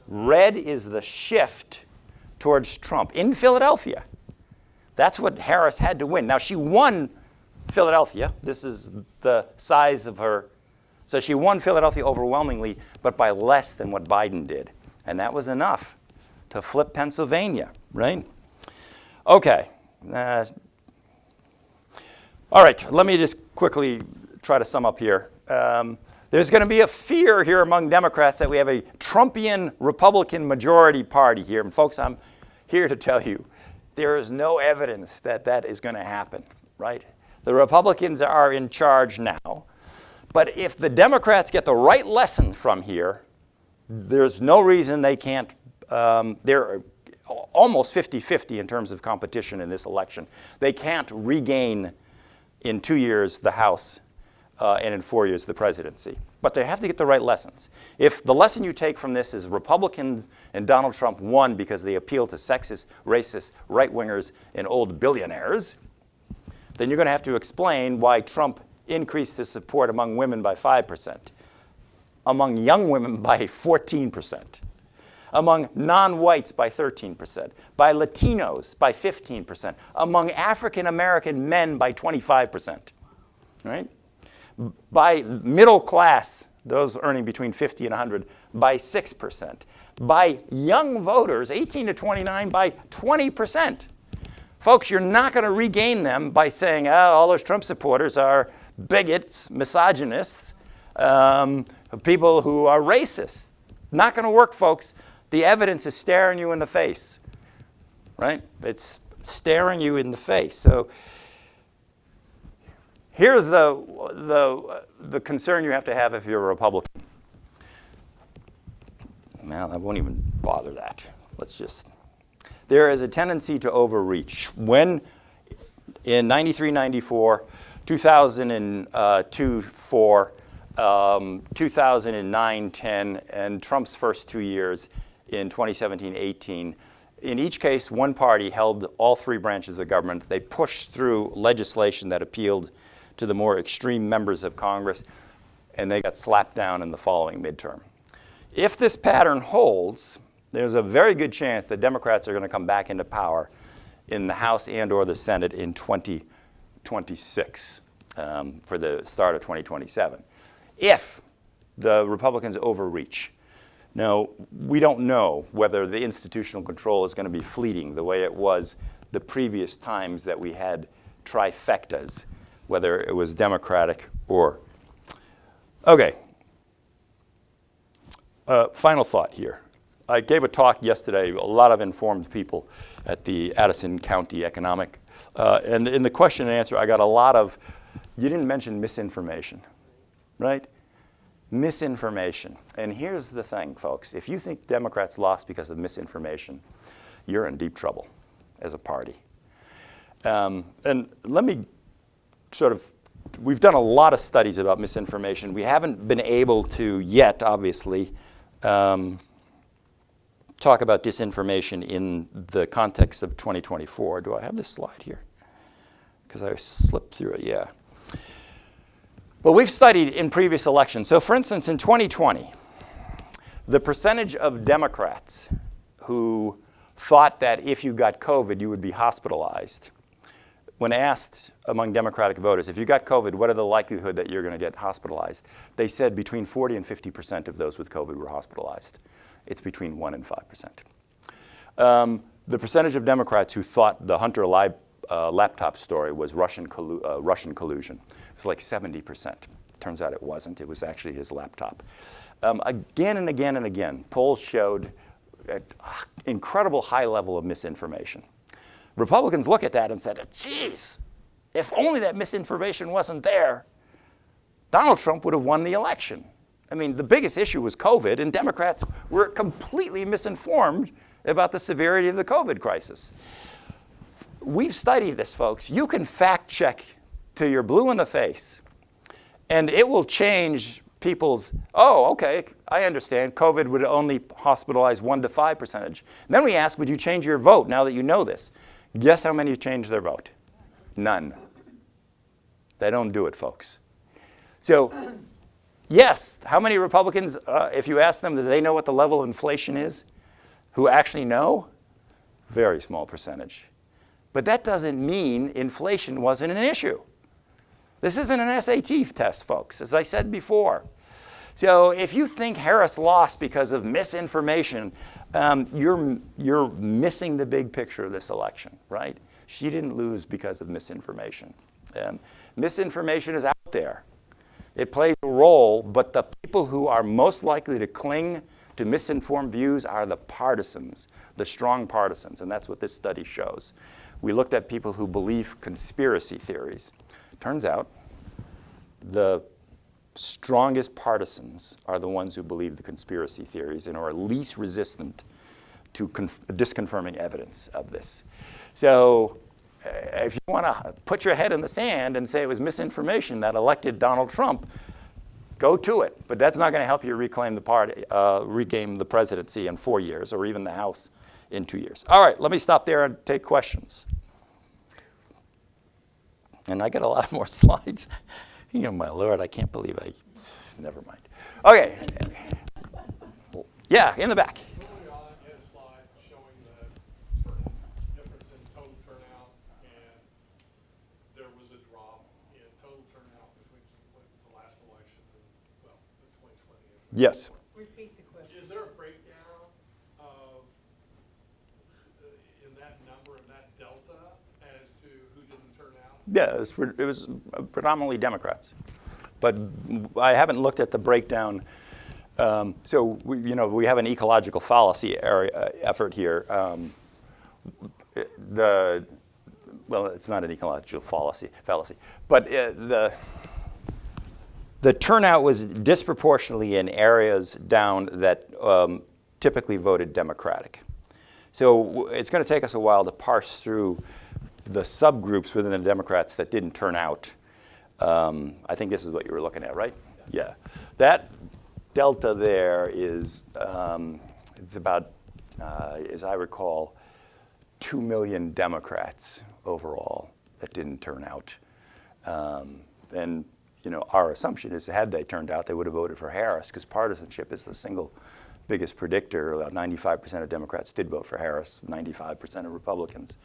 Red is the shift towards Trump in Philadelphia. That's what Harris had to win. Now, she won Philadelphia. This is the size of her. So she won Philadelphia overwhelmingly, but by less than what Biden did. And that was enough to flip Pennsylvania, right? Okay. All right, let me just quickly try to sum up here. There's going to be a fear here among Democrats that we have a Trumpian Republican majority party here. And folks, I'm here to tell you, there is no evidence that that is going to happen, right? The Republicans are in charge now. But if the Democrats get the right lesson from here, there's no reason they can't. They're almost 50-50 in terms of competition in this election. They can't regain in 2 years the House and in 4 years the presidency. But they have to get the right lessons. If the lesson you take from this is Republicans and Donald Trump won because they appeal to sexist, racist, right-wingers, and old billionaires, then you're going to have to explain why Trump increased his support among women by 5%, among young women by 14%, among non-whites by 13%, by Latinos by 15%, among African-American men by 25%, right? By middle class, those earning between 50 and 100, by 6%, by young voters, 18 to 29, by 20%. Folks, you're not going to regain them by saying, oh, all those Trump supporters are bigots, misogynists, people who are racist. Not going to work, folks. The evidence is staring you in the face, right? It's staring you in the face. So here's the concern you have to have if you're a Republican. Well, I won't even bother that. Let's just. There is a tendency to overreach. When in 93, 94, 2002, 4, 2009, 10, and Trump's first 2 years in 2017, 18, in each case, one party held all three branches of government. They pushed through legislation that appealed to the more extreme members of Congress, and they got slapped down in the following midterm. If this pattern holds, there's a very good chance the Democrats are going to come back into power in the House and or the Senate in 2026 for the start of 2027. If the Republicans overreach. Now, we don't know whether the institutional control is going to be fleeting the way it was the previous times that we had trifectas, whether it was Democratic or. Okay. Final thought here. I gave a talk yesterday, a lot of informed people at the Addison County Economic. And in the question and answer, I got a lot of, you didn't mention misinformation, right? Misinformation. And here's the thing, folks. If you think Democrats lost because of misinformation, you're in deep trouble as a party. And let me we've done a lot of studies about misinformation. We haven't been able to yet, obviously, talk about disinformation in the context of 2024. Do I have this slide here? Because I slipped through it, yeah. Well, we've studied in previous elections. So for instance, in 2020, the percentage of Democrats who thought that if you got COVID, you would be hospitalized. When asked among Democratic voters, if you got COVID, what are the likelihood that you're going to get hospitalized? They said between 40 and 50% of those with COVID were hospitalized. It's between 1 and 5%. The percentage of Democrats who thought the Hunter laptop story was Russian collusion was like 70%. Turns out it wasn't. It was actually his laptop. Again and again and again, polls showed an incredible high level of misinformation. Republicans look at that and said, geez, if only that misinformation wasn't there, Donald Trump would have won the election. I mean, the biggest issue was COVID, and Democrats were completely misinformed about the severity of the COVID crisis. We've studied this, folks. You can fact check till you're blue in the face, and it will change people's, oh, okay, I understand. COVID would only hospitalize 1 to 5%. And then we ask, would you change your vote now that you know this? Guess how many changed their vote? None. They don't do it, folks. So, yes, how many Republicans, if you ask them, do they know what the level of inflation is? Who actually know? Very small percentage. But that doesn't mean inflation wasn't an issue. This isn't an SAT test, folks, as I said before. So if you think Harris lost because of misinformation, you're missing the big picture of this election, right? She didn't lose because of misinformation. Misinformation is out there. It plays a role, but the people who are most likely to cling to misinformed views are the partisans, the strong partisans, and that's what this study shows. We looked at people who believe conspiracy theories. Turns out the strongest partisans are the ones who believe the conspiracy theories and are least resistant to disconfirming evidence of this. So if you want to put your head in the sand and say it was misinformation that elected Donald Trump, go to it. But that's not going to help you reclaim the party, regain the presidency in 4 years, or even the House in 2 years. All right, let me stop there and take questions. And I got a lot more slides. You know, my Lord, I can't believe never mind. Okay. Yeah, in the back. Early on, you had a slide showing the difference in total turnout, and there was a drop in total turnout between the last election and, well, the 2020. Yes. Repeat the question. Is there a breakdown of, in that number, in that delta, as to who didn't turn out? Yeah, it was predominantly Democrats. But I haven't looked at the breakdown. So we have an ecological fallacy effort here. Well, it's not an ecological fallacy, but the turnout was disproportionately in areas down that typically voted Democratic. So it's going to take us a while to parse through the subgroups within the Democrats that didn't turn out. I think this is what you were looking at, right? Yeah. That delta there is, it's about, as I recall, 2 million Democrats overall that didn't turn out. And our assumption is that had they turned out, they would have voted for Harris, because partisanship is the single biggest predictor. About 95% of Democrats did vote for Harris, 95% of Republicans.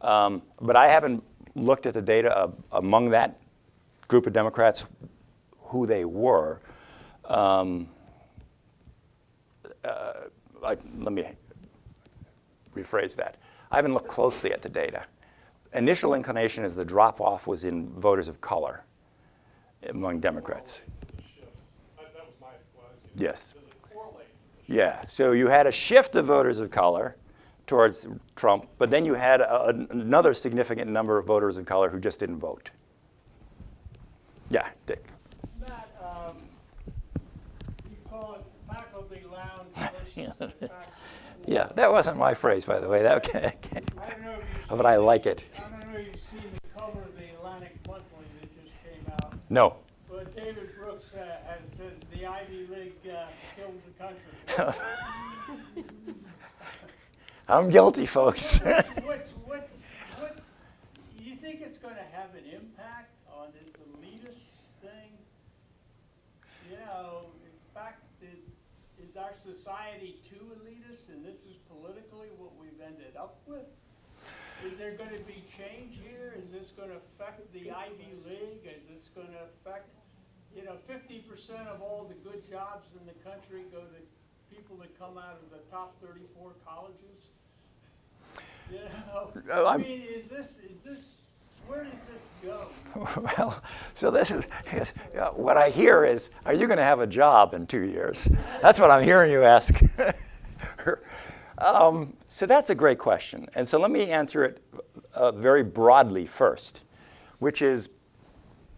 But I haven't looked at the data among that group of Democrats, who they were. Let me rephrase that. I haven't looked closely at the data. Initial inclination is the drop-off was in voters of color among Democrats. The shifts. That was my question. Yes. Does it correlate? Yeah, so you had a shift of voters of color towards Trump, but then you had another significant number of voters of color who just didn't vote. Yeah, Dick. Matt, you call it faculty lounge versus the faculty. Yeah, that wasn't my phrase, by the way. That, okay. I don't know if you've But I like it. I don't know if you've seen the cover of the Atlantic Monthly that just came out. No. But David Brooks has said the Ivy League killed the country. I'm guilty, folks. What's you think it's going to have an impact on this elitist thing? In fact, is our society too elitist, and this is politically what we've ended up with? Is there going to be change here? Is this going to affect the Ivy League? Is this going to affect, 50% of all the good jobs in the country go to people that come out of the top 34 colleges? I mean, is this, where does this go? Well, so this is, what I hear is, are you going to have a job in 2 years? That's what I'm hearing you ask. So that's a great question. And so let me answer it very broadly first, which is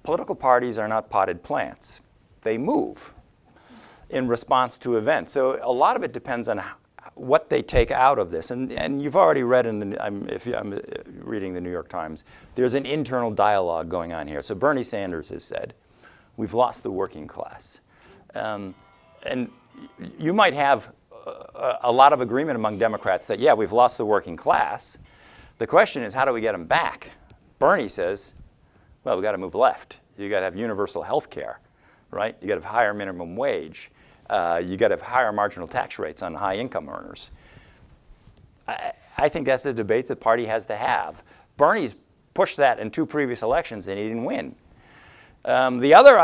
political parties are not potted plants. They move in response to events. So a lot of it depends on what they take out of this. And you've already read if I'm reading the New York Times, there's an internal dialogue going on here. So Bernie Sanders has said, we've lost the working class. And you might have a lot of agreement among Democrats that, yeah, we've lost the working class. The question is, how do we get them back? Bernie says, well, we've got to move left. You got to have universal health care, right? You got to have higher minimum wage. You got to have higher marginal tax rates on high income earners. I think that's a debate the party has to have. Bernie's pushed that in 2 previous elections and he didn't win. The other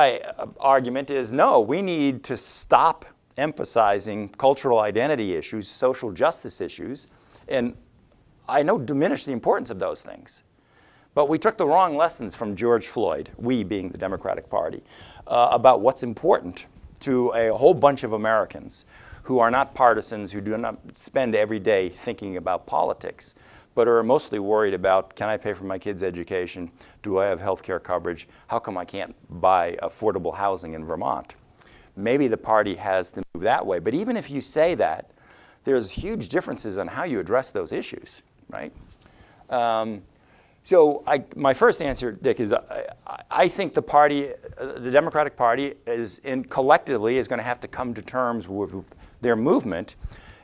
argument is, no, we need to stop emphasizing cultural identity issues, social justice issues, and I know diminish the importance of those things. But we took the wrong lessons from George Floyd, we being the Democratic Party, about what's important to a whole bunch of Americans who are not partisans, who do not spend every day thinking about politics, but are mostly worried about, can I pay for my kids' education? Do I have health care coverage? How come I can't buy affordable housing in Vermont? Maybe the party has to move that way. But even if you say that, there's huge differences on how you address those issues, right? So my first answer, Dick, is I think the party, the Democratic Party, collectively is going to have to come to terms with their movement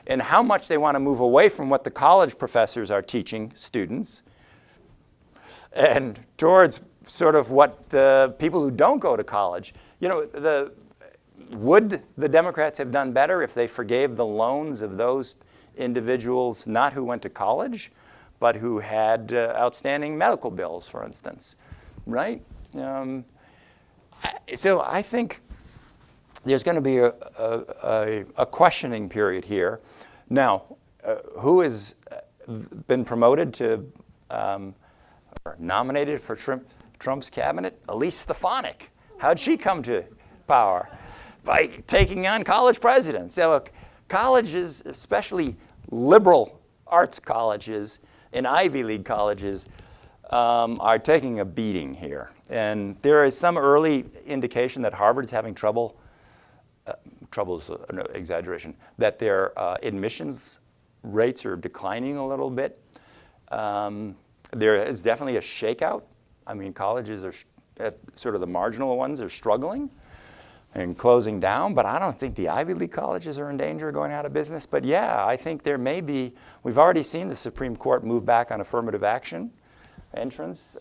and how much they want to move away from what the college professors are teaching students and towards sort of what the people who don't go to college. You know, would the Democrats have done better if they forgave the loans of those individuals, not who went to college, but who had outstanding medical bills, for instance, right? So I think there's going to be a questioning period here. Now, who has been promoted to or nominated for Trump's cabinet? Elise Stefanik. How'd she come to power? By taking on college presidents. So colleges, especially liberal arts colleges and Ivy League colleges, are taking a beating here. And there is some early indication that Harvard's having trouble. Trouble is an exaggeration. That their admissions rates are declining a little bit. There is definitely a shakeout. I mean, colleges are sort of the marginal ones are struggling and closing down, but I don't think the Ivy League colleges are in danger of going out of business. But yeah, I think there may be, we've already seen the Supreme Court move back on affirmative action entrance.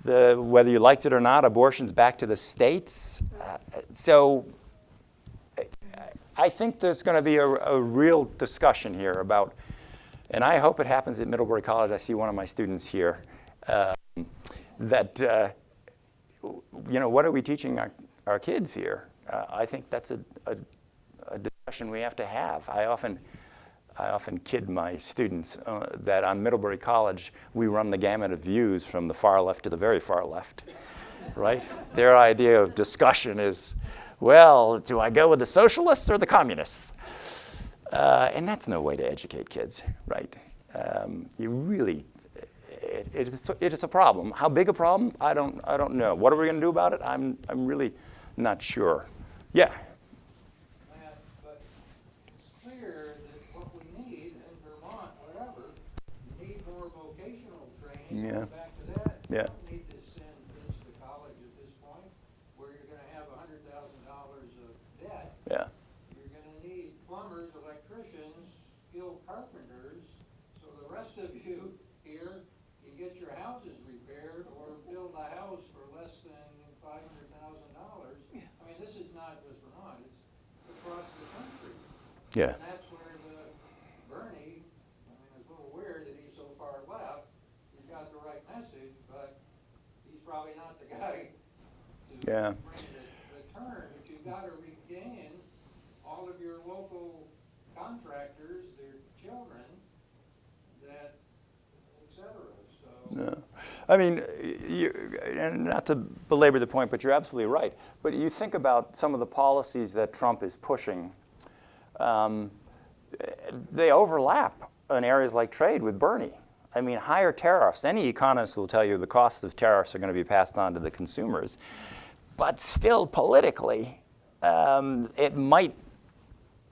Whether you liked it or not, abortion's back to the states. So I think there's going to be a real discussion here about, and I hope it happens at Middlebury College. I see one of my students here, that, you know, what are we teaching our kids here? I think that's a discussion we have to have. I often kid my students that on Middlebury College, we run the gamut of views from the far left to the very far left, right? Their idea of discussion is, well, do I go with the socialists or the communists? And that's no way to educate kids, right? You really, it is a problem. How big a problem? I don't know. What are we going to do about it? I'm really not sure. Yeah. But it's clear that what we need in Vermont, whatever, you need more vocational training. Yeah. Back to that. Yeah. You don't need to send kids to college at this point where you're going to have $100,000 of debt. Yeah. You're going to need plumbers, electricians, skilled carpenters, so the rest of you here can get your houses repaired or build a house for less than $500,000. I mean, this is not just Vermont, it's across the country. Yeah. And that's where Bernie, I mean, it's a little weird that he's so far left. He's got the right message, but he's probably not the guy to bring the turn. But you've got to regain all of your local contractors, their children, that, et cetera. So. No. I mean, and not to belabor the point, but you're absolutely right. But you think about some of the policies that Trump is pushing, they overlap in areas like trade with Bernie. I mean, higher tariffs. Any economist will tell you the costs of tariffs are going to be passed on to the consumers. But still, politically, it might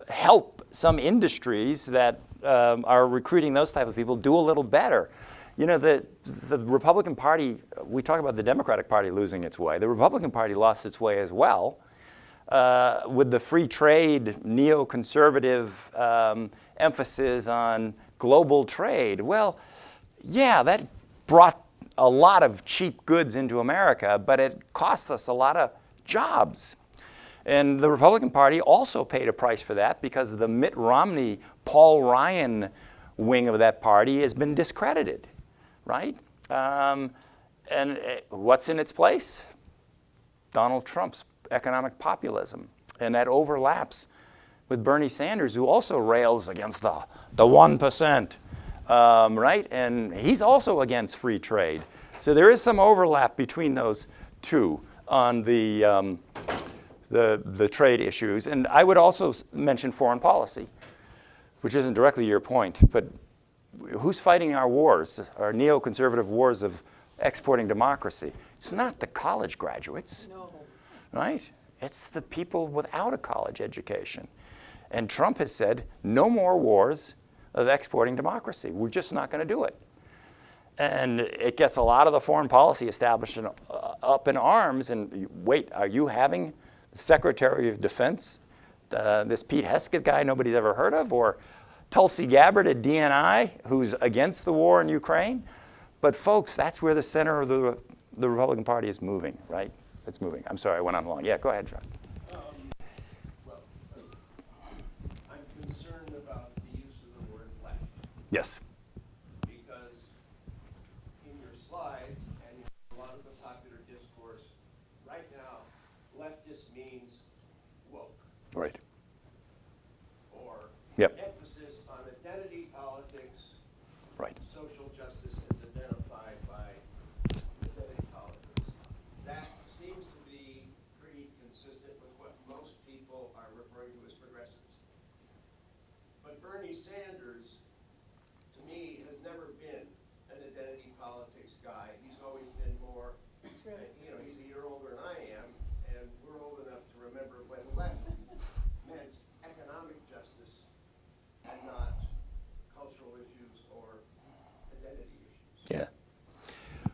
help some industries that are recruiting those type of people do a little better. You know, the Republican Party, we talk about the Democratic Party losing its way. The Republican Party lost its way as well with the free trade, neoconservative emphasis on global trade. Well, yeah, that brought a lot of cheap goods into America, but it cost us a lot of jobs. And the Republican Party also paid a price for that because the Mitt Romney, Paul Ryan wing of that party has been discredited. Right? And what's in its place? Donald Trump's economic populism. And that overlaps with Bernie Sanders, who also rails against the 1%, right? And he's also against free trade. So there is some overlap between those two on the trade issues. And I would also mention foreign policy, which isn't directly your point, but who's fighting our wars, our neoconservative wars of exporting democracy? It's not the college graduates, No. right? It's the people without a college education. And Trump has said, no more wars of exporting democracy. We're just not going to do it. And it gets a lot of the foreign policy establishment up in arms. And wait, are you having the Secretary of Defense, this Pete Hesketh guy nobody's ever heard of, or Tulsi Gabbard at DNI, who's against the war in Ukraine? But folks, that's where the center of the Republican Party is moving, right? It's moving. I'm sorry, I went on long. Yeah, go ahead, John. I'm concerned about the use of the word left, Yes. because in your slides and in a lot of the popular discourse, right now, leftist means woke, Right. or Yep. emphasis on identity politics. Right. Social justice is identified by identity politics. That seems to be pretty consistent with what most people are referring to as progressives. But Bernie Sanders, to me, has never been an identity politics guy. He's always been more, That's right. you know, he's a year older than I am, and we're old enough to remember when left meant economic justice and not cultural issues or identity issues. Yeah.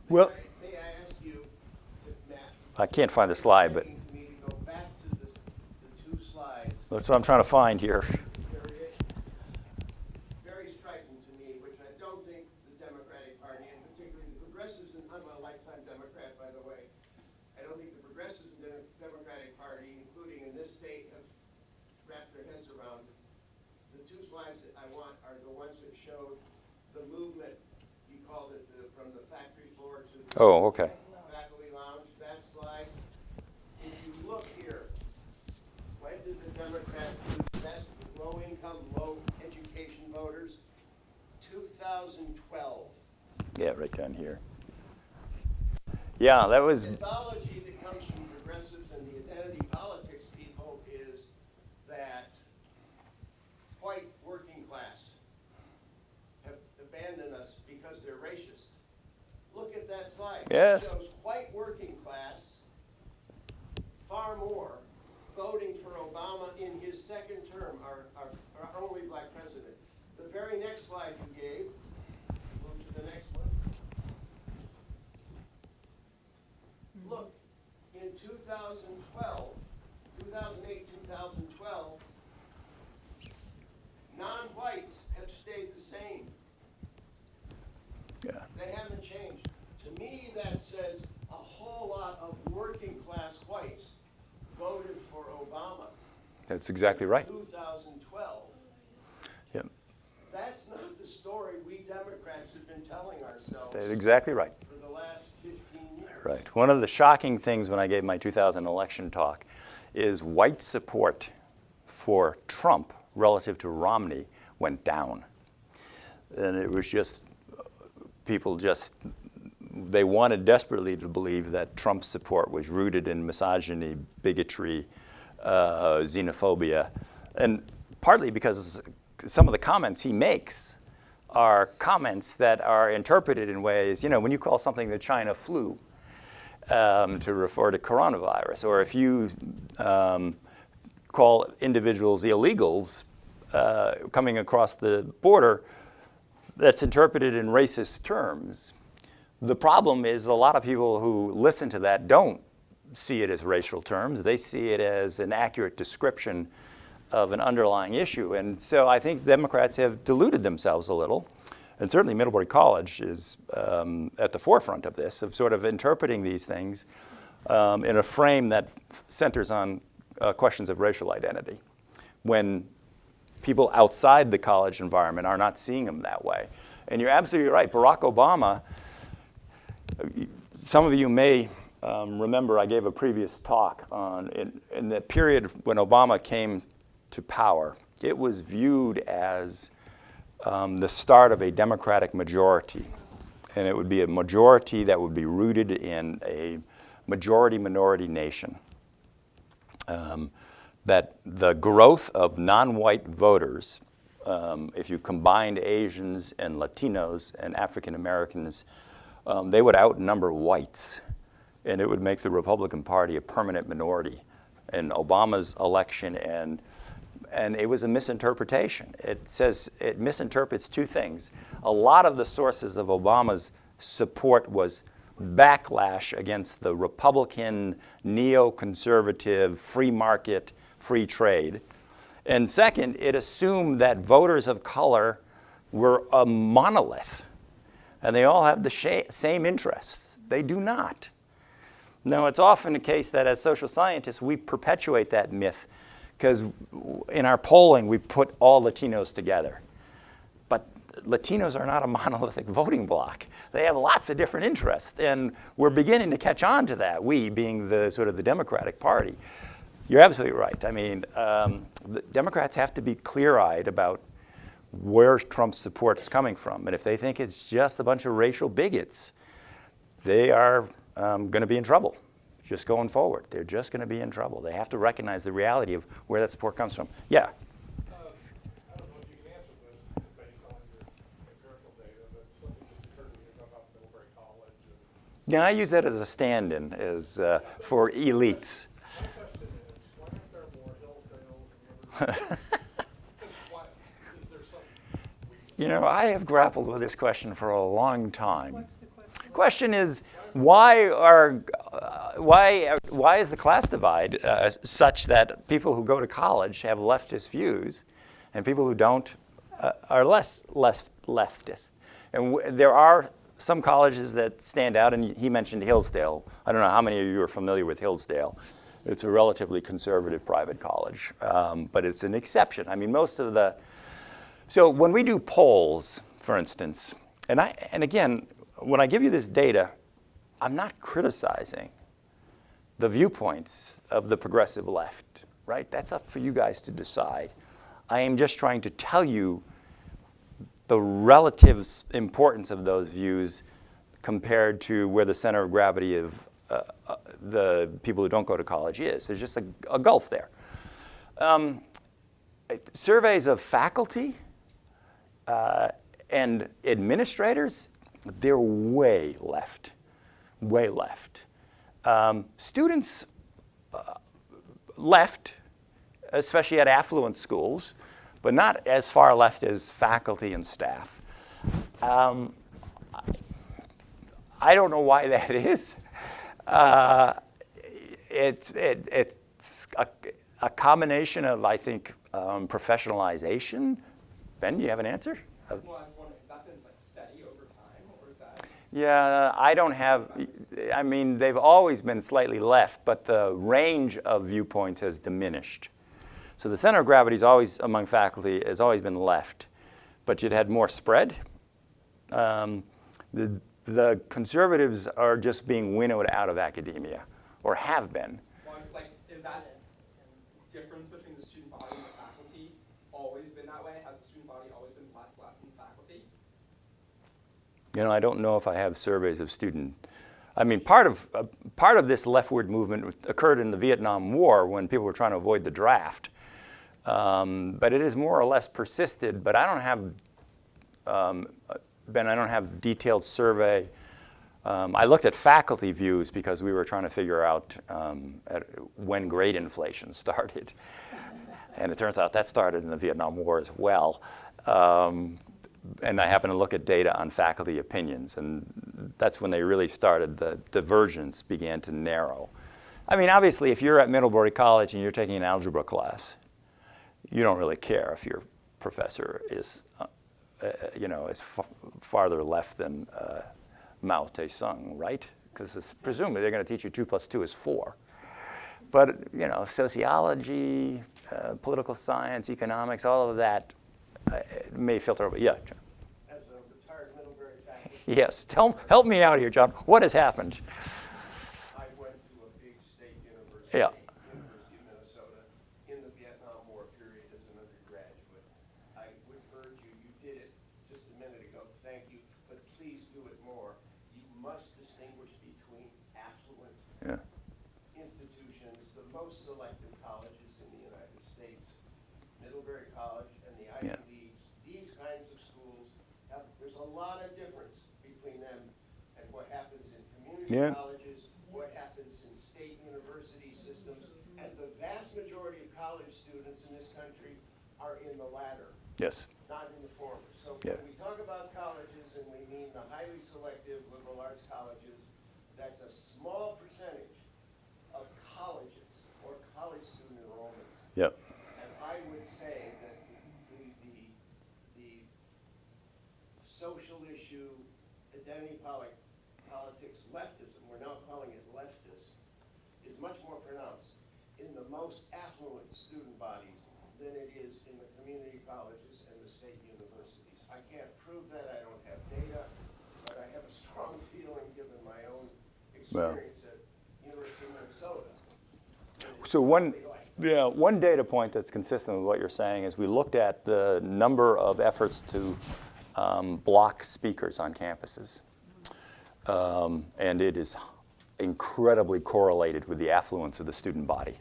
Well, May I ask you, Matt? I can't find the slide, but To me to go back to the two slides. that's what I'm trying to find here. Very, very striking to me, which I don't think the Democratic Party, and particularly the progressives, and I'm a lifetime Democrat, by the way, I don't think the progressives in the Democratic Party, including in this state, have wrapped their heads around. The two slides that I want are the ones that showed the movement, you called it from the factory floor to the Oh, okay. faculty lounge, that slide. If you look here, when did the Democrats do best with low-income, low-education voters? 2012. Yeah, right down here. Yeah, that was, The mythology that comes from progressives and the identity politics people is that white working class have abandoned us because they're racist. Look at that slide. Yes. It shows white working class far more voting for Obama in his second term, our only black president. The very next slide you gave, move to the next one. Look, in 2012, 2008, 2012, non-whites have stayed the same. yeah, They haven't changed. To me, that says a whole lot of working class whites voted for Obama that's exactly right. in 2012. Yep, That's not the story we Democrats have been telling ourselves that's exactly right. for the last 15 years. Right. One of the shocking things when I gave my 2000 election talk is white support for Trump relative to Romney went down. And it was just, people just, they wanted desperately to believe that Trump's support was rooted in misogyny, bigotry, xenophobia, and partly because some of the comments he makes are comments that are interpreted in ways, you know, when you call something the China flu, to refer to coronavirus, or if you call individuals illegals coming across the border, that's interpreted in racist terms. The problem is a lot of people who listen to that don't see it as racial terms. They see it as an accurate description of an underlying issue. And so I think Democrats have deluded themselves a little. And certainly Middlebury College is at the forefront of this, of sort of interpreting these things in a frame that centers on questions of racial identity, when people outside the college environment are not seeing them that way. And you're absolutely right. Barack Obama, some of you may remember I gave a previous talk on, in the period when Obama came to power, it was viewed as the start of a Democratic majority. And it would be a majority that would be rooted in a majority-minority nation. That the growth of non-white voters if you combined Asians and Latinos and African Americans, they would outnumber whites, and it would make the Republican Party a permanent minority in Obama's election. And it was a misinterpretation. It says it misinterprets two things. A lot of the sources of Obama's support was backlash against the Republican, neoconservative, free market, free trade. And second, it assumed that voters of color were a monolith, and they all have the same interests. They do not. Now, it's often the case that as social scientists, we perpetuate that myth because in our polling, we put all Latinos together. But Latinos are not a monolithic voting bloc. They have lots of different interests, and we're beginning to catch on to that, we being the sort of the Democratic Party. You're absolutely right. I mean, the Democrats have to be clear-eyed about where Trump's support is coming from. And if they think it's just a bunch of racial bigots, they are going to be in trouble just going forward. They're just going to be in trouble. They have to recognize the reality of where that support comes from. Yeah? I don't know if you can answer this based on your empirical data, but something just occurred to me about Middlebury College. Yeah, I use that as a stand-in for elites. My question is, why aren't there more Hillsdales and Middlebury? Why, is there some You know, I have grappled with this question for a long time. What's the question? Question is, why is the class divide such that people who go to college have leftist views, and people who don't are less leftist? And there are some colleges that stand out, and he mentioned Hillsdale. I don't know how many of you are familiar with Hillsdale. It's a relatively conservative private college, but it's an exception. I mean, so when we do polls, for instance, and again, when I give you this data, I'm not criticizing the viewpoints of the progressive left, right? That's up for you guys to decide. I am just trying to tell you the relative importance of those views compared to where the center of gravity of the people who don't go to college is. There's just a gulf there. Surveys of faculty and administrators, they're way left. Way left. Students left, especially at affluent schools, but not as far left as faculty and staff. I don't know why that is. It's a combination of, I think, professionalization. Ben, do you have an answer? Well, I was wondering, has that been like steady over time, or is that? Yeah, I don't have, I mean, they've always been slightly left, but the range of viewpoints has diminished. So the center of gravity is always, among faculty, has always been left, but you'd had more spread. The conservatives are just being winnowed out of academia, or have been. Well, like, is that difference between the student body and the faculty always been that way? Has the student body always been less left than faculty? You know, I don't know if I have surveys of student. I mean, part of this leftward movement occurred in the Vietnam War when people were trying to avoid the draft. But it has more or less persisted. But I don't have, Ben, I don't have detailed survey. I looked at faculty views because we were trying to figure out when grade inflation started. And it turns out that started in the Vietnam War as well. And I happened to look at data on faculty opinions, and that's when they really started, the divergence began to narrow. I mean, obviously, if you're at Middlebury College and you're taking an algebra class, you don't really care if your professor is, is farther left than Mao Tse-tung, right? Because presumably they're going to teach you 2 + 2 is 4. But, sociology, political science, economics, all of that may filter over. Yeah, John. As a retired Middlebury faculty, Yes, help me out here, John. What has happened? I went to a big state university, Yeah. University of Minnesota, in the Vietnam War period as an undergraduate. I would urge you, you did it just a minute ago, thank you, but please do it more. You must distinguish between affluent Yeah. institutions, the most selective colleges in the United States, Middlebury College and the Ivy Yeah. League a lot of difference between them and what happens in community Yeah. colleges, what happens in state university systems, and the vast majority of college students in this country are in the latter, Yes. not in the former. So Yeah. when we talk about colleges and we mean the highly selective liberal arts colleges, that's a small percentage of colleges or college student enrollments. Yep. And I would say that the social issue, identity politics, leftism, we're now calling it leftist, is much more pronounced in the most affluent student bodies than it is in the community colleges and the state universities. I can't prove that, I don't have data, but I have a strong feeling, given my own experience at University of Minnesota. that it's So one data point that's consistent with what you're saying is we looked at the number of efforts to block speakers on campuses. And it is incredibly correlated with the affluence of the student body.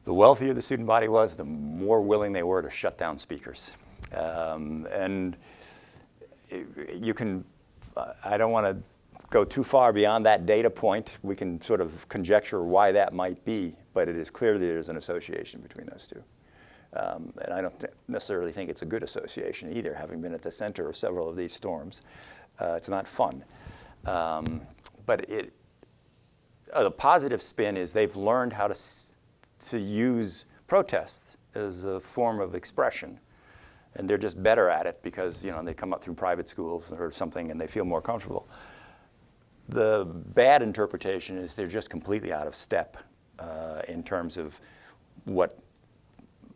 The wealthier the student body was, the more willing they were to shut down speakers. And you can, I don't want to go too far beyond that data point. We can sort of conjecture why that might be, but it is clear that there's an association between those two. And I don't necessarily think it's a good association either, having been at the center of several of these storms. It's not fun. But the positive spin is they've learned how to use protest as a form of expression. And they're just better at it because, you know, they come up through private schools or something and they feel more comfortable. The bad interpretation is they're just completely out of step in terms of what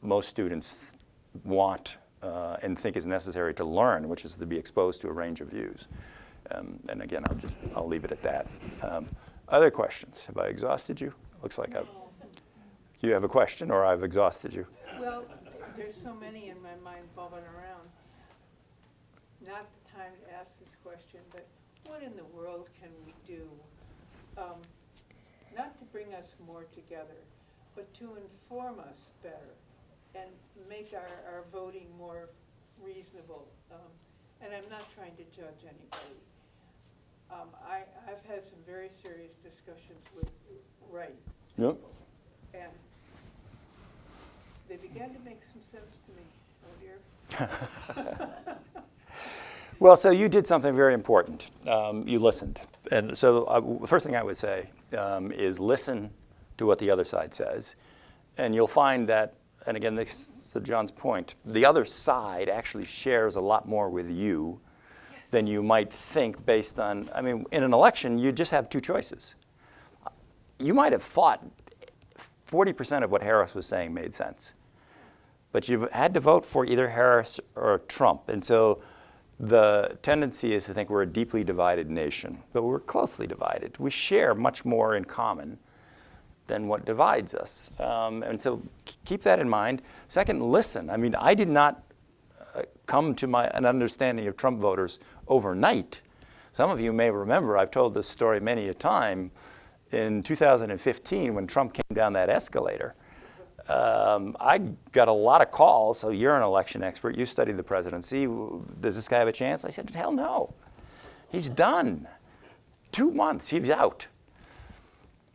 most students want and think is necessary to learn, which is to be exposed to a range of views. And again, I'll leave it at that. Other questions? Have I exhausted you? Looks like you have a question, or I've exhausted you. Well, there's so many in my mind bubbling around. Not the time to ask this question, but what in the world can we do, not to bring us more together, but to inform us better and make our voting more reasonable? And I'm not trying to judge anybody. I've had some very serious discussions with right Yep. people, and they began to make some sense to me. Oh dear. Well, so you did something very important. You listened. And so the first thing I would say is listen to what the other side says. And you'll find that, and again, this is to John's point, the other side actually shares a lot more with you than you might think based on, I mean, in an election, you just have two choices. You might have thought 40% of what Harris was saying made sense. But you've had to vote for either Harris or Trump. And so the tendency is to think we're a deeply divided nation, but we're closely divided. We share much more in common than what divides us. And so keep that in mind. Second, listen. I mean, I did not come to an understanding of Trump voters overnight. Some of you may remember, I've told this story many a time, in 2015 when Trump came down that escalator. I got a lot of calls. So you're an election expert. You studied the presidency. Does this guy have a chance? I said, hell no. He's done. 2 months, he's out.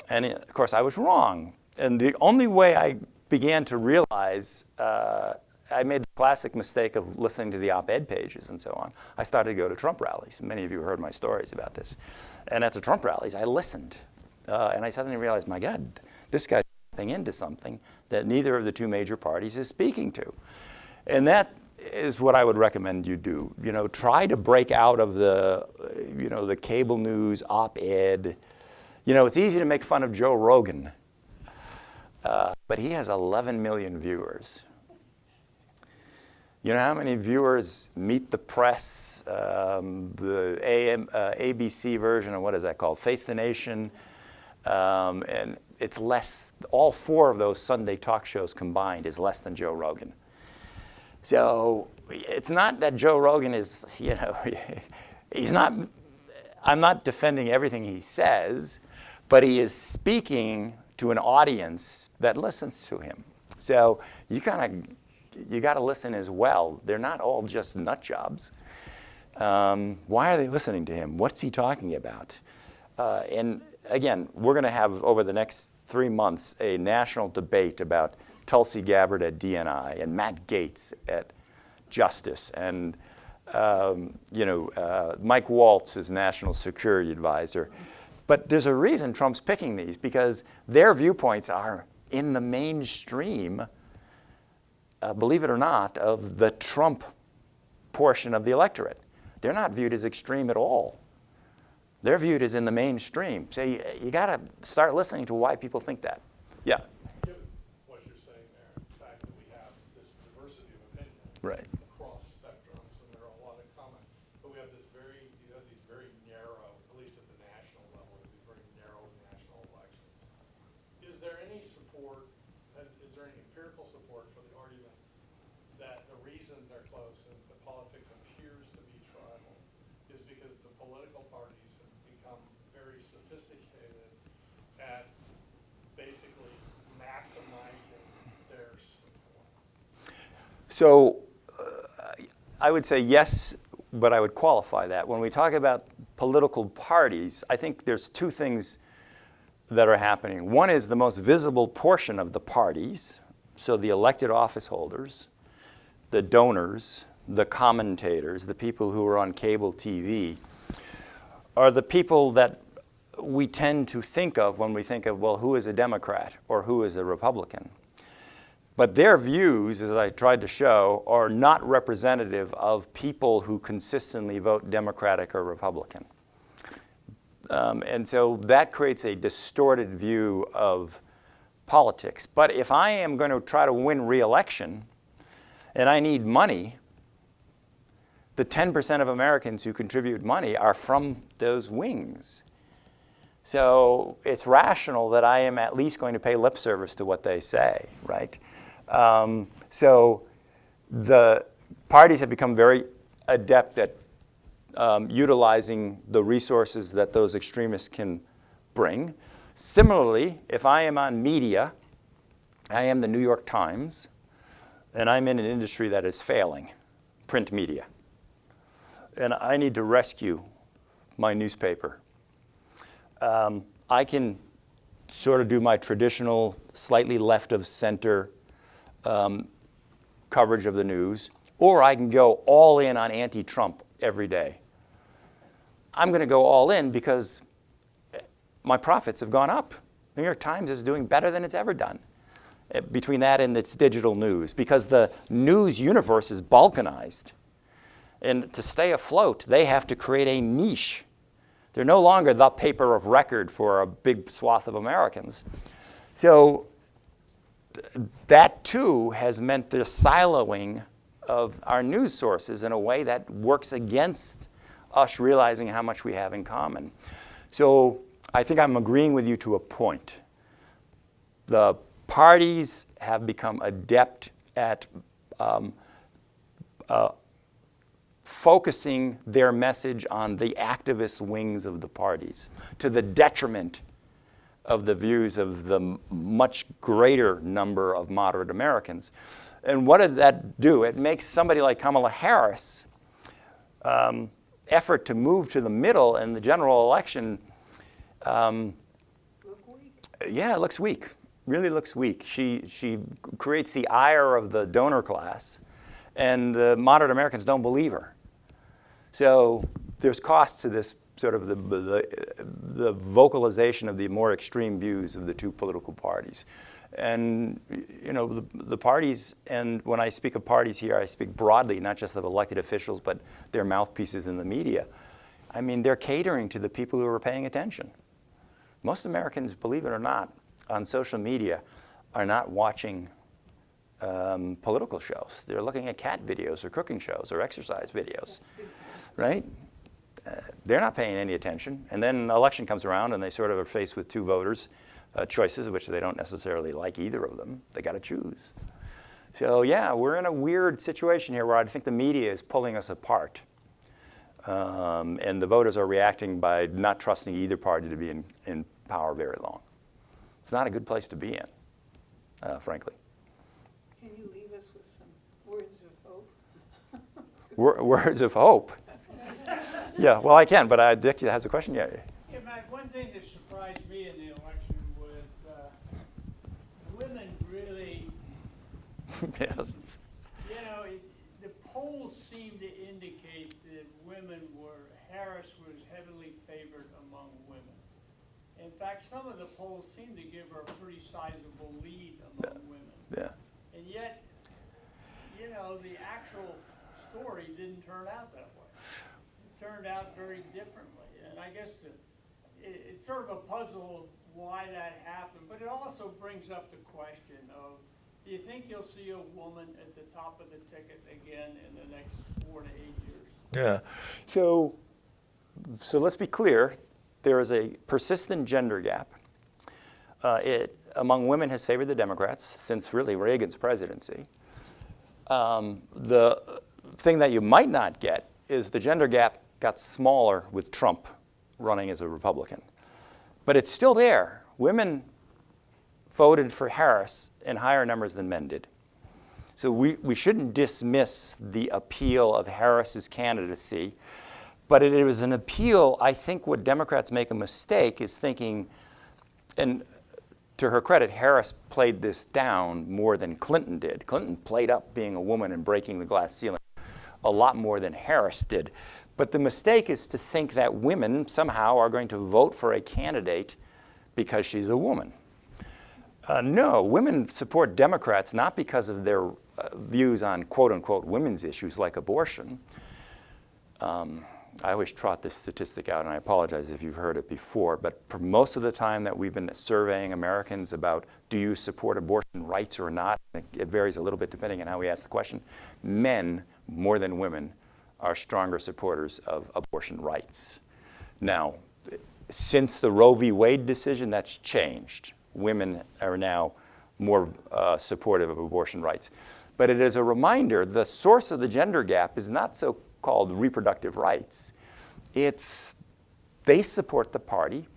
And of course, I was wrong. And the only way I began to realize, I made the classic mistake of listening to the op-ed pages and so on. I started to go to Trump rallies. Many of you heard my stories about this. And at the Trump rallies, I listened. And I suddenly realized, my God, this guy's into something that neither of the two major parties is speaking to. And that is what I would recommend you do. You know, try to break out of the, you know, the cable news op-ed. You know, it's easy to make fun of Joe Rogan, but he has 11 million viewers. You know how many viewers Meet the Press, the ABC version, or what is that called? Face the Nation, and it's less, all 4 of those Sunday talk shows combined is less than Joe Rogan. So it's not that Joe Rogan is, you know, he's not, I'm not defending everything he says, but he is speaking to an audience that listens to him. So you got to listen as well. They're not all just nut jobs. Why are they listening to him? What's he talking about? And again, we're going to have over the next 3 months a national debate about Tulsi Gabbard at DNI and Matt Gaetz at Justice and Mike Waltz is National Security Advisor. But there's a reason Trump's picking these, because their viewpoints are in the mainstream, believe it or not, of the Trump portion of the electorate. They're not viewed as extreme at all. They're viewed as in the mainstream. So you got to start listening to why people think that. Yeah. Given what you're saying there, the fact that we have this diversity of opinion Right. across spectrums, and there are a lot in common, but you have these very narrow, at least at the national level, these very narrow national elections. Is there any support, is there any empirical support for the argument that the reason they're close and the politics appears to be tribal is because the political parties have become very sophisticated at basically maximizing their support? So I would say yes, but I would qualify that. When we talk about political parties, I think there's two things that are happening. One is the most visible portion of the parties, so the elected office holders, the donors, the commentators, the people who are on cable TV, are the people that we tend to think of when we think of, well, who is a Democrat or who is a Republican? But their views, as I tried to show, are not representative of people who consistently vote Democratic or Republican. And so that creates a distorted view of politics. But if I am going to try to win re-election and I need money, the 10% of Americans who contribute money are from those wings. So it's rational that I am at least going to pay lip service to what they say, right? So the parties have become very adept at utilizing the resources that those extremists can bring. Similarly, if I am on media, I am the New York Times, and I'm in an industry that is failing, print media, and I need to rescue my newspaper. I can sort of do my traditional, slightly left of center coverage of the news, or I can go all in on anti-Trump every day. I'm going to go all in because my profits have gone up. The New York Times is doing better than it's ever done between that and its digital news, because the news universe is balkanized. And to stay afloat, they have to create a niche. They're no longer the paper of record for a big swath of Americans. So that, too, has meant the siloing of our news sources in a way that works against us realizing how much we have in common. So I think I'm agreeing with you to a point. The parties have become adept at focusing their message on the activist wings of the parties to the detriment of the views of the much greater number of moderate Americans. And what did that do? It makes somebody like Kamala Harris' effort to move to the middle in the general election, yeah, it looks weak. Really looks weak. She creates the ire of the donor class, and the moderate Americans don't believe her. So there's cost to this sort of the vocalization of the more extreme views of the two political parties. And you know, the parties, and when I speak of parties here, I speak broadly, not just of elected officials, but their mouthpieces in the media. I mean, they're catering to the people who are paying attention. Most Americans, believe it or not, on social media are not watching political shows. They're looking at cat videos or cooking shows or exercise videos, right? They're not paying any attention. And then an election comes around and they sort of are faced with two voters' choices, which they don't necessarily like either of them. They got to choose. So yeah, we're in a weird situation here where I think the media is pulling us apart. And the voters are reacting by not trusting either party to be in power very long. It's not a good place to be in, frankly. Can you leave us with some words of hope? Words of hope. Yeah, well, I can, but Dick has a question. Yeah. Yeah, Matt, one thing that surprised me in the election was women really, Yes. you know, the polls seem to indicate that Harris was heavily favored among women. In fact, some of the polls seem to give her a pretty sizable lead among women. Yeah. And yet, you know, the actual story didn't turn out that way. It turned out very differently. And I guess it's sort of a puzzle why that happened, but it also brings up the question of, do you think you'll see a woman at the top of the ticket again in the next 4 to 8 years? Yeah. So let's be clear. There is a persistent gender gap. It among women has favored the Democrats since really Reagan's presidency. The thing that you might not get is the gender gap got smaller with Trump running as a Republican. But it's still there. Women voted for Harris in higher numbers than men did. So we shouldn't dismiss the appeal of Harris's candidacy, but it was an appeal. I think what Democrats make a mistake is thinking, and to her credit, Harris played this down more than Clinton did. Clinton played up being a woman and breaking the glass ceiling a lot more than Harris did. But the mistake is to think that women somehow are going to vote for a candidate because she's a woman. No, women support Democrats not because of their views on quote-unquote women's issues like abortion. I always trot this statistic out, and I apologize if you've heard it before, but for most of the time that we've been surveying Americans about do you support abortion rights or not, it varies a little bit depending on how we ask the question, men, more than women, are stronger supporters of abortion rights. Now, since the Roe v. Wade decision, that's changed. Women are now more supportive of abortion rights. But it is a reminder, the source of the gender gap is not so-called reproductive rights. It's they support the party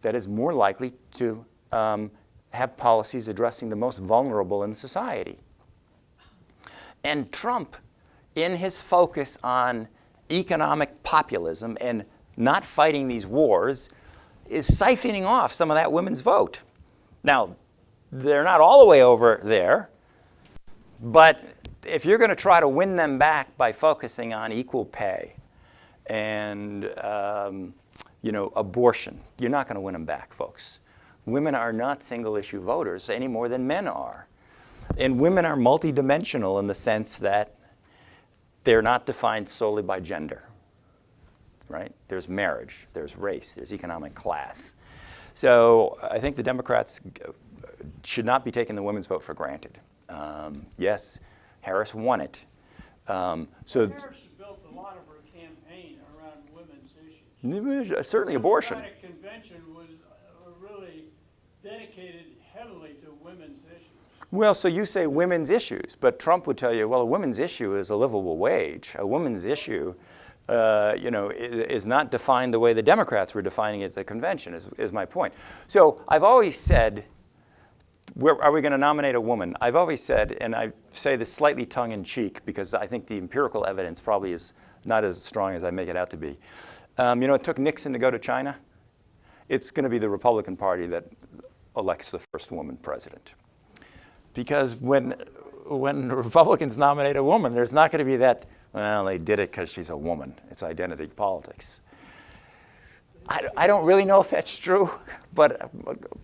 that is more likely to have policies addressing the most vulnerable in society. And Trump, in his focus on economic populism and not fighting these wars, is siphoning off some of that women's vote. Now, they're not all the way over there, but if you're going to try to win them back by focusing on equal pay and abortion, you're not going to win them back, folks. Women are not single-issue voters any more than men are. And women are multidimensional in the sense that they're not defined solely by gender, right? There's marriage, there's race, there's economic class. So I think the Democrats should not be taking the women's vote for granted. Yes, Harris won it. Harris built a lot of her campaign around women's issues. Certainly abortion. The Democratic convention was really dedicated heavily to women's issues. Well, so you say women's issues, but Trump would tell you, well, a women's issue is a livable wage. A women's issue, is not defined the way the Democrats were defining it at the convention, is my point. So I've always said, are we going to nominate a woman? I've always said, and I say this slightly tongue-in-cheek because I think the empirical evidence probably is not as strong as I make it out to be. It took Nixon to go to China. It's going to be the Republican Party that elects the first woman president. Because when the Republicans nominate a woman, there's not going to be that, well, they did it because she's a woman. It's identity politics. I don't really know if that's true, but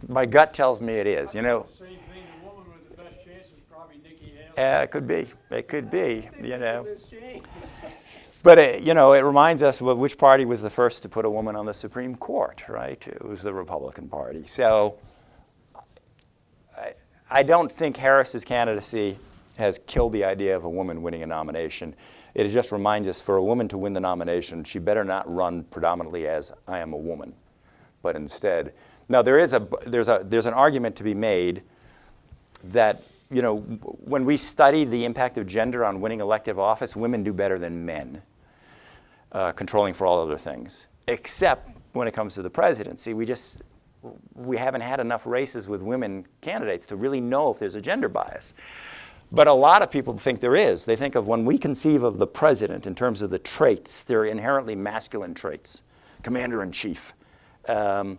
my gut tells me it is. The same thing, the woman with the best chance is probably Nikki Haley. It could be. It could be, But, it reminds us of which party was the first to put a woman on the Supreme Court, right? It was the Republican Party. So I don't think Harris's candidacy has killed the idea of a woman winning a nomination. It just reminds us, for a woman to win the nomination, she better not run predominantly as I am a woman, but instead. Now there's an argument to be made that when we study the impact of gender on winning elective office, women do better than men, controlling for all other things, except when it comes to the presidency. We haven't had enough races with women candidates to really know if there's a gender bias. But a lot of people think there is. They think of when we conceive of the president in terms of the traits, they're inherently masculine traits, commander-in-chief. And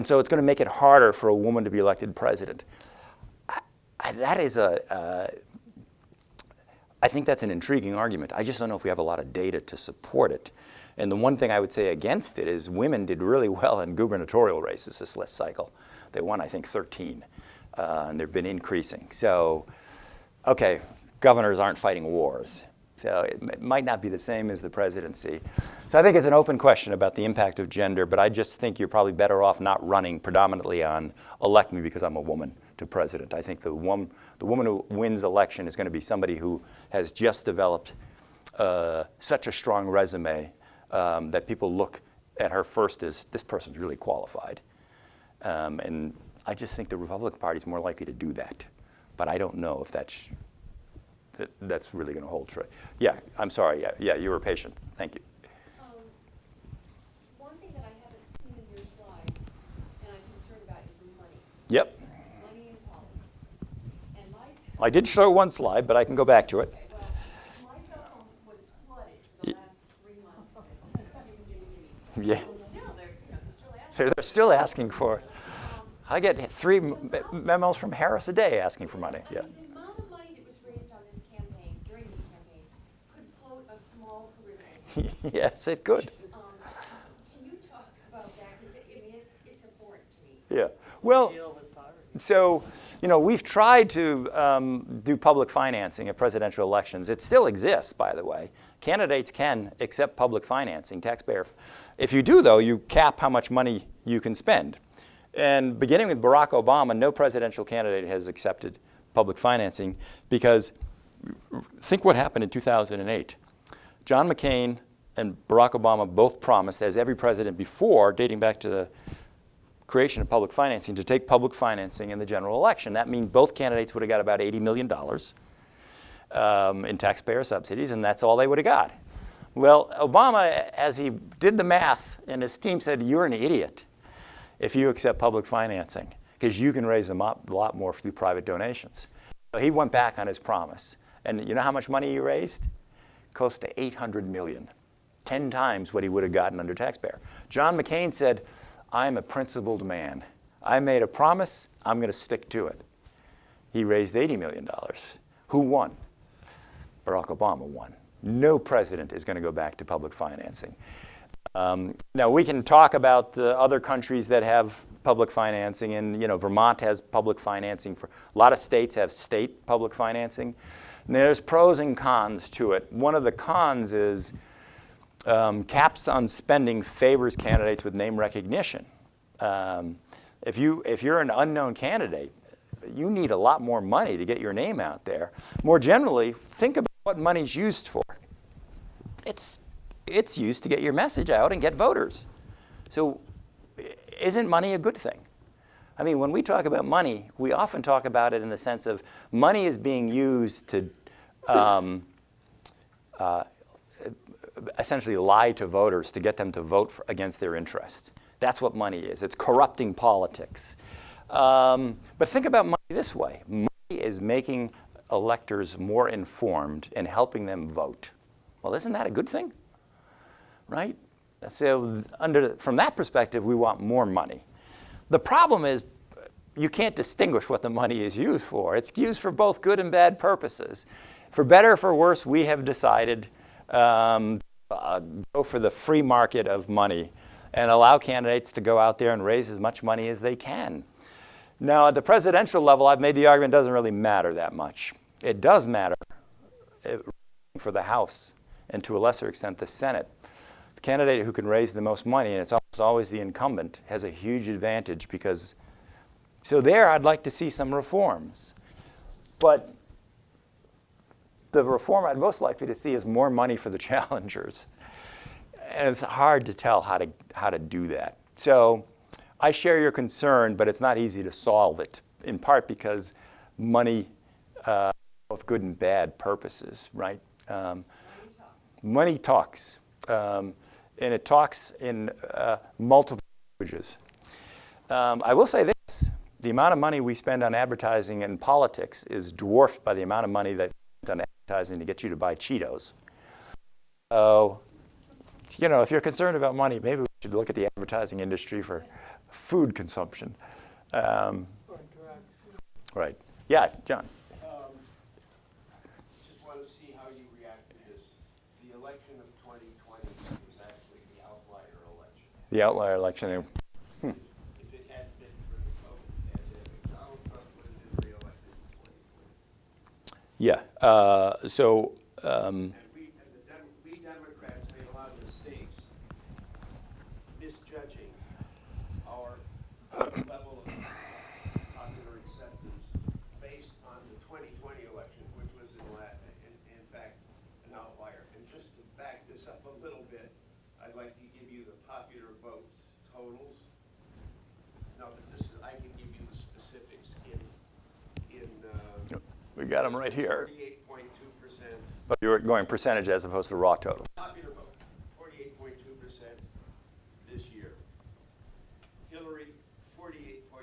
so it's going to make it harder for a woman to be elected president. I think that's an intriguing argument. I just don't know if we have a lot of data to support it. And the one thing I would say against it is women did really well in gubernatorial races this last cycle. They won, I think, 13, and they've been increasing. So, okay, governors aren't fighting wars. So it might not be the same as the presidency. So I think it's an open question about the impact of gender, but I just think you're probably better off not running predominantly on elect me because I'm a woman to president. I think the woman who wins election is going to be somebody who has just developed such a strong resume that people look at her first as, this person's really qualified. And I just think the Republican Party is more likely to do that. But I don't know if that's really going to hold true. Yeah, I'm sorry. Yeah, you were patient. Thank you. One thing that I haven't seen in your slides, and I'm concerned about, is money. Yep. Money in politics. And I did show one slide, but I can go back to it. okay, well, my cell phone was flooded for the last 3 months. Yeah. And still, they're still asking. So they're still asking for. I get 3 memos from Harris a day asking for money. Yeah. I mean, the amount of money that was raised on this campaign, during this campaign, could float a small curriculum. Yes, it could. Can you talk about that? Because it's important to me. Yeah. Well, so, we've tried to do public financing of presidential elections. It still exists, by the way. Candidates can accept public financing, taxpayer. If you do, though, you cap how much money you can spend. And beginning with Barack Obama, no presidential candidate has accepted public financing because think what happened in 2008. John McCain and Barack Obama both promised, as every president before, dating back to the creation of public financing, to take public financing in the general election. That means both candidates would have got about $80 million in taxpayer subsidies, and that's all they would have got. Well, Obama, as he did the math, and his team said, you're an idiot if you accept public financing, because you can raise them up a lot more through private donations. So he went back on his promise. And you know how much money he raised? Close to $800 million, 10 times what he would have gotten under taxpayer. John McCain said, I'm a principled man. I made a promise, I'm going to stick to it. He raised $80 million. Who won? Barack Obama won. No president is going to go back to public financing. Now, we can talk about the other countries that have public financing, and Vermont has public financing. For a lot of states have state public financing. And there's pros and cons to it. One of the cons is caps on spending favors candidates with name recognition. If you're an unknown candidate, you need a lot more money to get your name out there. More generally, think about what money's used for. It's used to get your message out and get voters. So isn't money a good thing? I mean, when we talk about money, we often talk about it in the sense of money is being used to essentially lie to voters to get them to vote against their interests. That's what money is. It's corrupting politics. But think about money this way. Money is making electors more informed and helping them vote. Well, isn't that a good thing? Right? So from that perspective, we want more money. The problem is you can't distinguish what the money is used for. It's used for both good and bad purposes. For better or for worse, we have decided go for the free market of money and allow candidates to go out there and raise as much money as they can. Now, at the presidential level, I've made the argument it doesn't really matter that much. It does matter for the House and to a lesser extent the Senate. The candidate who can raise the most money, and it's almost always the incumbent, has a huge advantage because, so there I'd like to see some reforms. But the reform I'd most likely to see is more money for the challengers. And it's hard to tell how to do that. So I share your concern, but it's not easy to solve it, in part because money, both good and bad purposes, right? Money talks. And it talks in multiple languages. I will say this. the amount of money we spend on advertising and politics is dwarfed by the amount of money that's spent on advertising to get you to buy Cheetos. So, you know, if you're concerned about money, maybe we should look at the advertising industry for food consumption. Or drugs. Right. Yeah, John. Just want to see how you react to this. The election of 2020 was actually the outlier election. The outlier election. If it hadn't been for the COVID pandemic, Donald Trump would have been reelected in 2020. Yeah. And we Democrats made a lot of mistakes misjudging our level of popular acceptance based on the 2020 election, which was in fact an outlier. And just to back this up a little bit, I'd like to give you the popular vote totals. No, but I can give you the specifics We got them right here. 48.2%. But you're going percentage as opposed to raw total. Popular vote, 48.2% this year. Hillary, 48.2%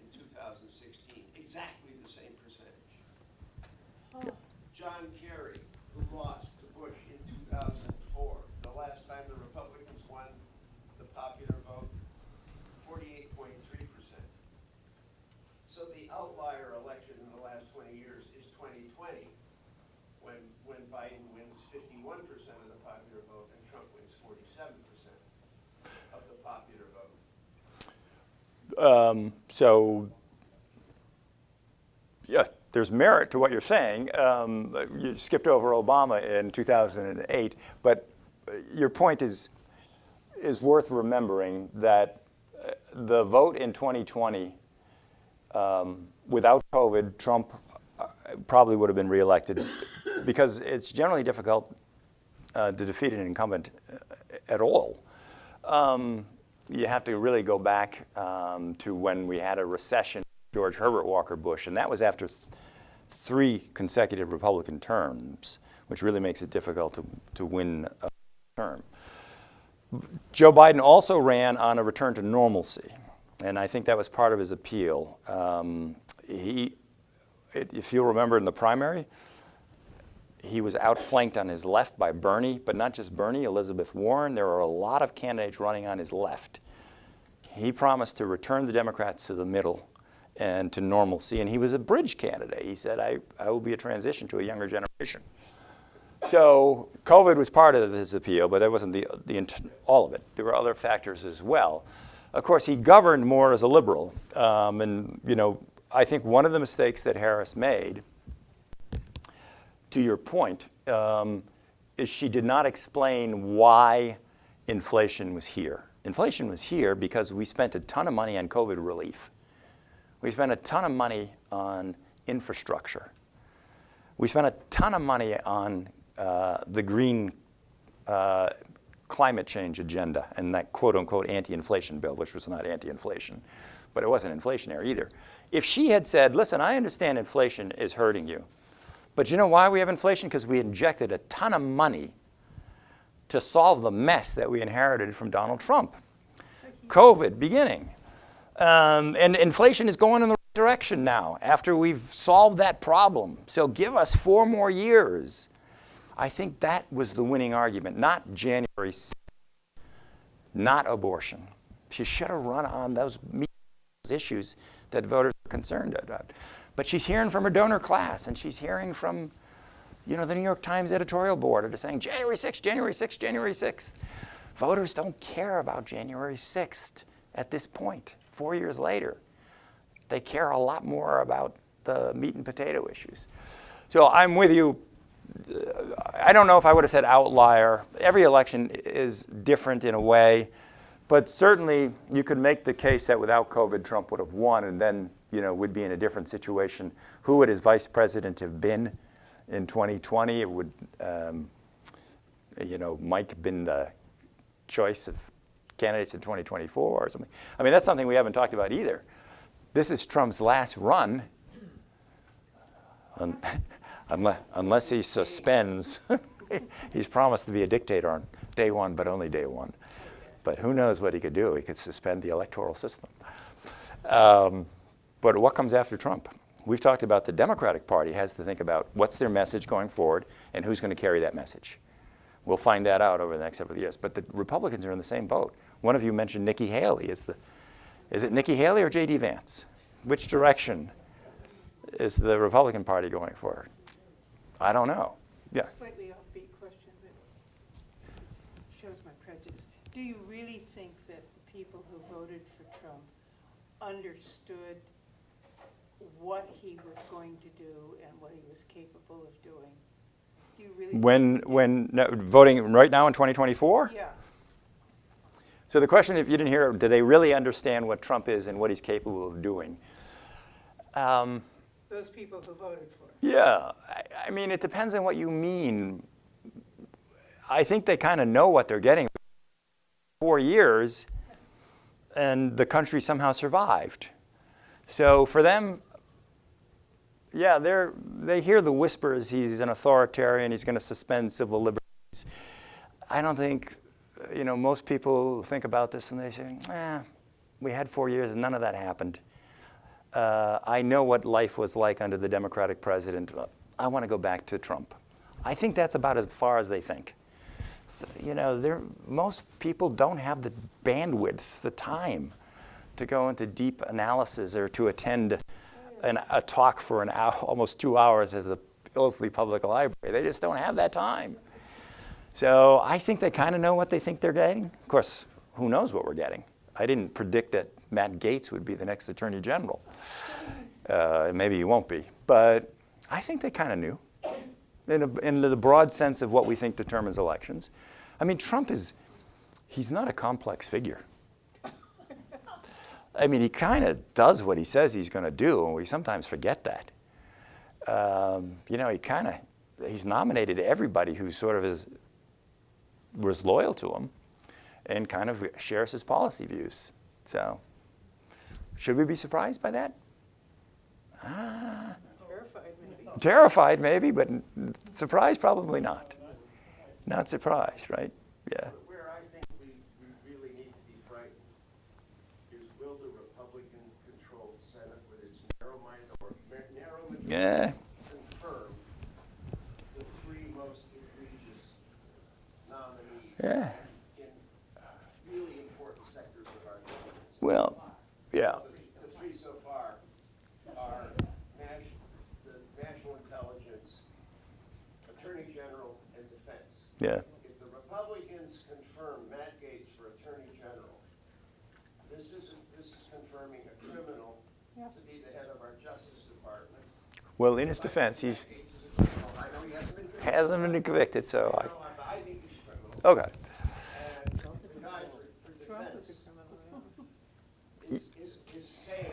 in 2016, exactly the same percentage. Yep. John Kerry, who lost to Bush in 2004, the last time the Republicans won the popular vote, 48.3%. So the outlier election in the last 20 years is 2020, when Biden wins 51% of the popular vote and Trump wins 47% of the popular vote. So, yeah, there's merit to what you're saying. You skipped over Obama in 2008, but your point is worth remembering that the vote in 2020, without COVID, Trump probably would have been reelected because it's generally difficult to defeat an incumbent at all. You have to really go back to when we had a recession, George Herbert Walker Bush, and that was after 3 consecutive Republican terms, which really makes it difficult to win a term. Joe Biden also ran on a return to normalcy, and I think that was part of his appeal. If you'll remember in the primary, he was outflanked on his left by Bernie, but not just Bernie, Elizabeth Warren. There were a lot of candidates running on his left. He promised to return the Democrats to the middle and to normalcy, and he was a bridge candidate. He said, I will be a transition to a younger generation. So COVID was part of his appeal, but that wasn't all of it. There were other factors as well. Of course, he governed more as a liberal, and you know, I think one of the mistakes that Harris made, to your point, is she did not explain why inflation was here. Inflation was here because we spent a ton of money on COVID relief. We spent a ton of money on infrastructure. We spent a ton of money on the green climate change agenda and that quote-unquote anti-inflation bill, which was not anti-inflation, but it wasn't inflationary either. If she had said, listen, I understand inflation is hurting you, but you know why we have inflation? Because we injected a ton of money to solve the mess that we inherited from Donald Trump. COVID beginning. And inflation is going in the right direction now after we've solved that problem. So give us 4 more years. I think that was the winning argument, not January 6th, not abortion. She should have run on those issues that voters are concerned about. But she's hearing from her donor class, and she's hearing from, you know, the New York Times editorial board are just saying, January 6th, January 6th, January 6th. Voters don't care about January 6th at this point, 4 years later. They care a lot more about the meat and potato issues. So I'm with you. I don't know if I would have said outlier. Every election is different in a way, but certainly you could make the case that without COVID, Trump would have won, and then, you know, would be in a different situation. Who would his vice president have been in 2020? It would, you know, Mike have been the choice of candidates in 2024 or something. I mean, that's something we haven't talked about either. This is Trump's last run, unless he suspends. He's promised to be a dictator on day one, but only day one. But who knows what he could do? He could suspend the electoral system. But what comes after Trump? We've talked about the Democratic Party has to think about what's their message going forward and who's going to carry that message. We'll find that out over the next several years. But the Republicans are in the same boat. One of you mentioned Nikki Haley. Is it Nikki Haley or J.D. Vance? Which direction is the Republican Party going for? I don't know. Yeah. Slightly offbeat question, but shows my prejudice. Do you really think that the people who voted for Trump understood what he was going to do and what he was capable of doing? Do you really? Voting right now in 2024? Yeah. So the question, if you didn't hear, do they really understand what Trump is and what he's capable of doing? Those people who voted for him. Yeah, I mean, it depends on what you mean. I think they kind of know what they're getting. 4 years, and the country somehow survived. So for them, yeah, they hear the whispers. He's an authoritarian. He's going to suspend civil liberties. I don't think, most people think about this and they say, we had 4 years and none of that happened. I know what life was like under the Democratic president. I want to go back to Trump. I think that's about as far as they think. So, most people don't have the bandwidth, the time to go into deep analysis or to attend a talk for an hour, almost 2 hours at the Wellesley Public Library. They just don't have that time. So I think they kind of know what they think they're getting. Of course, who knows what we're getting? I didn't predict that Matt Gaetz would be the next Attorney General. Maybe he won't be. But I think they kind of knew in the broad sense of what we think determines elections. I mean, Trump he's not a complex figure. I mean, he kind of does what he says he's going to do, and we sometimes forget that. He's nominated everybody who sort of was loyal to him and kind of shares his policy views. So, should we be surprised by that? Terrified, maybe. Terrified, maybe, but surprised, probably not. Not surprised, right? Yeah. Where I think we really need to be frightened is, will the Republican-controlled Senate with its narrow majority confirm the three most egregious nominees in really important sectors of our government? Well, yeah. The three so far are the National Intelligence, Attorney General, and Defense. Yeah. If the Republicans confirm Matt Gaetz for Attorney General, this is confirming a criminal to be the head of our Justice Department. Well, in his defense, Matt Gaetz is a criminal. I know he hasn't been convicted. so I think he's a criminal. okay. And the guy for Trump is a defense criminal. is saying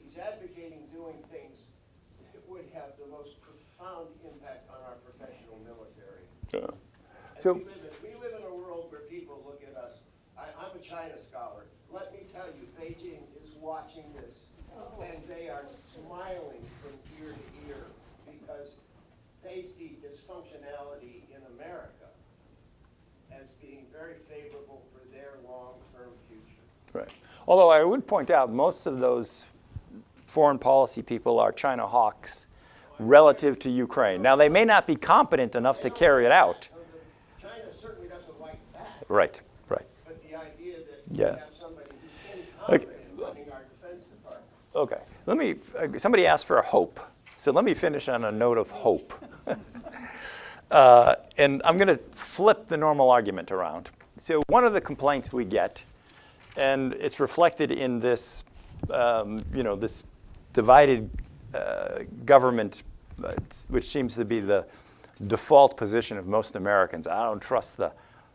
he's advocating doing things that would have the most profound impact on our professional military. Yeah. And So- we live in a world where people look at us. I'm a China scholar. Let me tell you, Beijing is watching this, and they are smiling from ear to ear because they see dysfunctionality in America as being very favorable for their long-term future. Right. Although I would point out most of those foreign policy people are China hawks relative to Ukraine. Now, they may not be competent enough to carry it out. China certainly doesn't like that. Right. But the idea that Yeah. we have somebody who's incompetent running our Defense Department. Okay. Somebody asked for a hope. So let me finish on a note of hope. And I'm going to flip the normal argument around. So one of the complaints we get, and it's reflected in this, this divided government, which seems to be the default position of most Americans. I don't trust the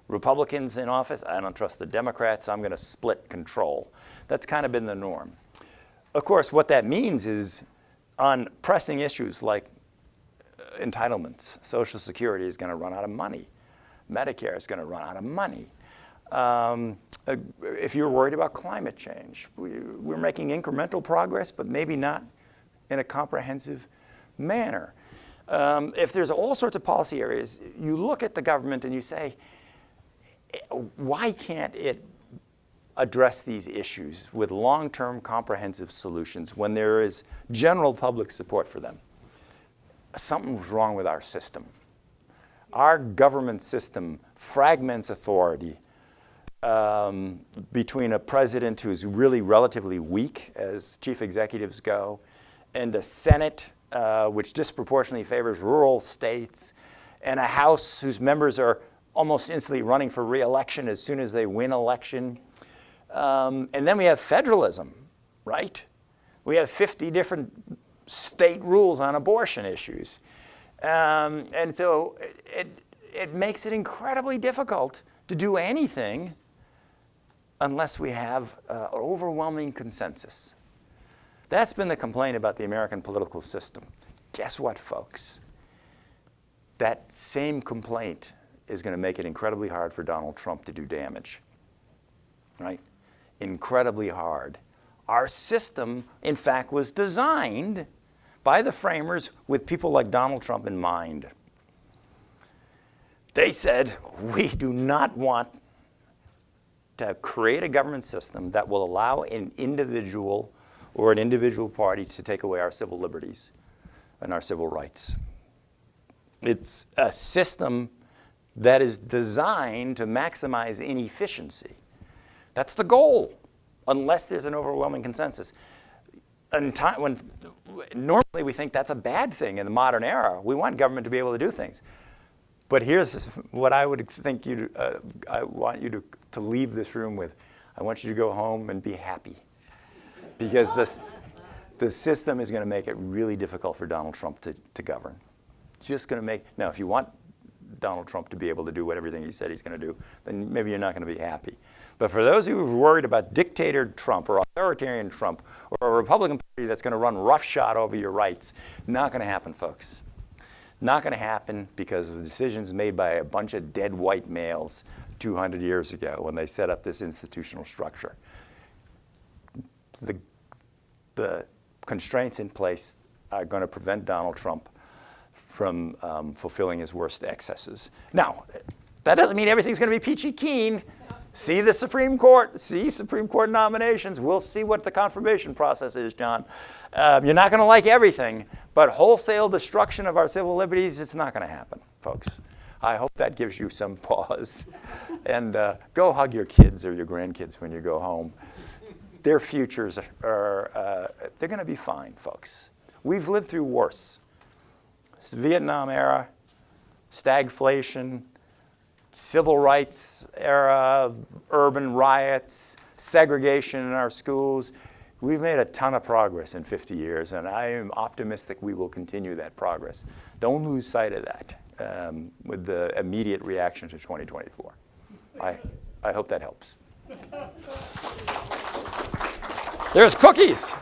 Republicans in office. I don't trust the Democrats. I'm going to split control. That's kind of been the norm. Of course, what that means is on pressing issues like entitlements, Social Security is going to run out of money. Medicare is going to run out of money. If you're worried about climate change, we're making incremental progress, but maybe not in a comprehensive manner. If there's all sorts of policy areas, you look at the government and you say, why can't it address these issues with long-term comprehensive solutions when there is general public support for them, something's wrong with our system. Our government system fragments authority between a president who's really relatively weak as chief executives go, and a Senate which disproportionately favors rural states, and a House whose members are almost instantly running for re-election as soon as they win election. And then we have federalism, right? We have 50 different state rules on abortion issues. And so it makes it incredibly difficult to do anything unless we have an overwhelming consensus. That's been the complaint about the American political system. Guess what, folks? That same complaint is going to make it incredibly hard for Donald Trump to do damage, right? Incredibly hard. Our system, in fact, was designed by the framers with people like Donald Trump in mind. They said, we do not want to create a government system that will allow an individual or an individual party to take away our civil liberties and our civil rights. It's a system that is designed to maximize inefficiency. That's the goal, unless there's an overwhelming consensus. Normally we think that's a bad thing in the modern era. We want government to be able to do things. But here's what I would think I want you to leave this room with. I want you to go home and be happy. Because the system is going to make it really difficult for Donald Trump to govern. Just going to make, now if you want Donald Trump to be able to do everything he said he's going to do, then maybe you're not going to be happy. But for those who are worried about dictator Trump or authoritarian Trump or a Republican Party that's going to run roughshod over your rights, not going to happen, folks. Not going to happen because of decisions made by a bunch of dead white males 200 years ago when they set up this institutional structure. The constraints in place are going to prevent Donald Trump from fulfilling his worst excesses. Now, that doesn't mean everything's going to be peachy keen. See the Supreme Court. See Supreme Court nominations. We'll see what the confirmation process is, John. You're not going to like everything, but wholesale destruction of our civil liberties, it's not going to happen, folks. I hope that gives you some pause. And go hug your kids or your grandkids when you go home. Their futures are, they're going to be fine, folks. We've lived through worse. It's the Vietnam era, stagflation, civil rights era, urban riots, segregation in our schools. We've made a ton of progress in 50 years, and I am optimistic we will continue that progress. Don't lose sight of that with the immediate reaction to 2024. I hope that helps. There's cookies.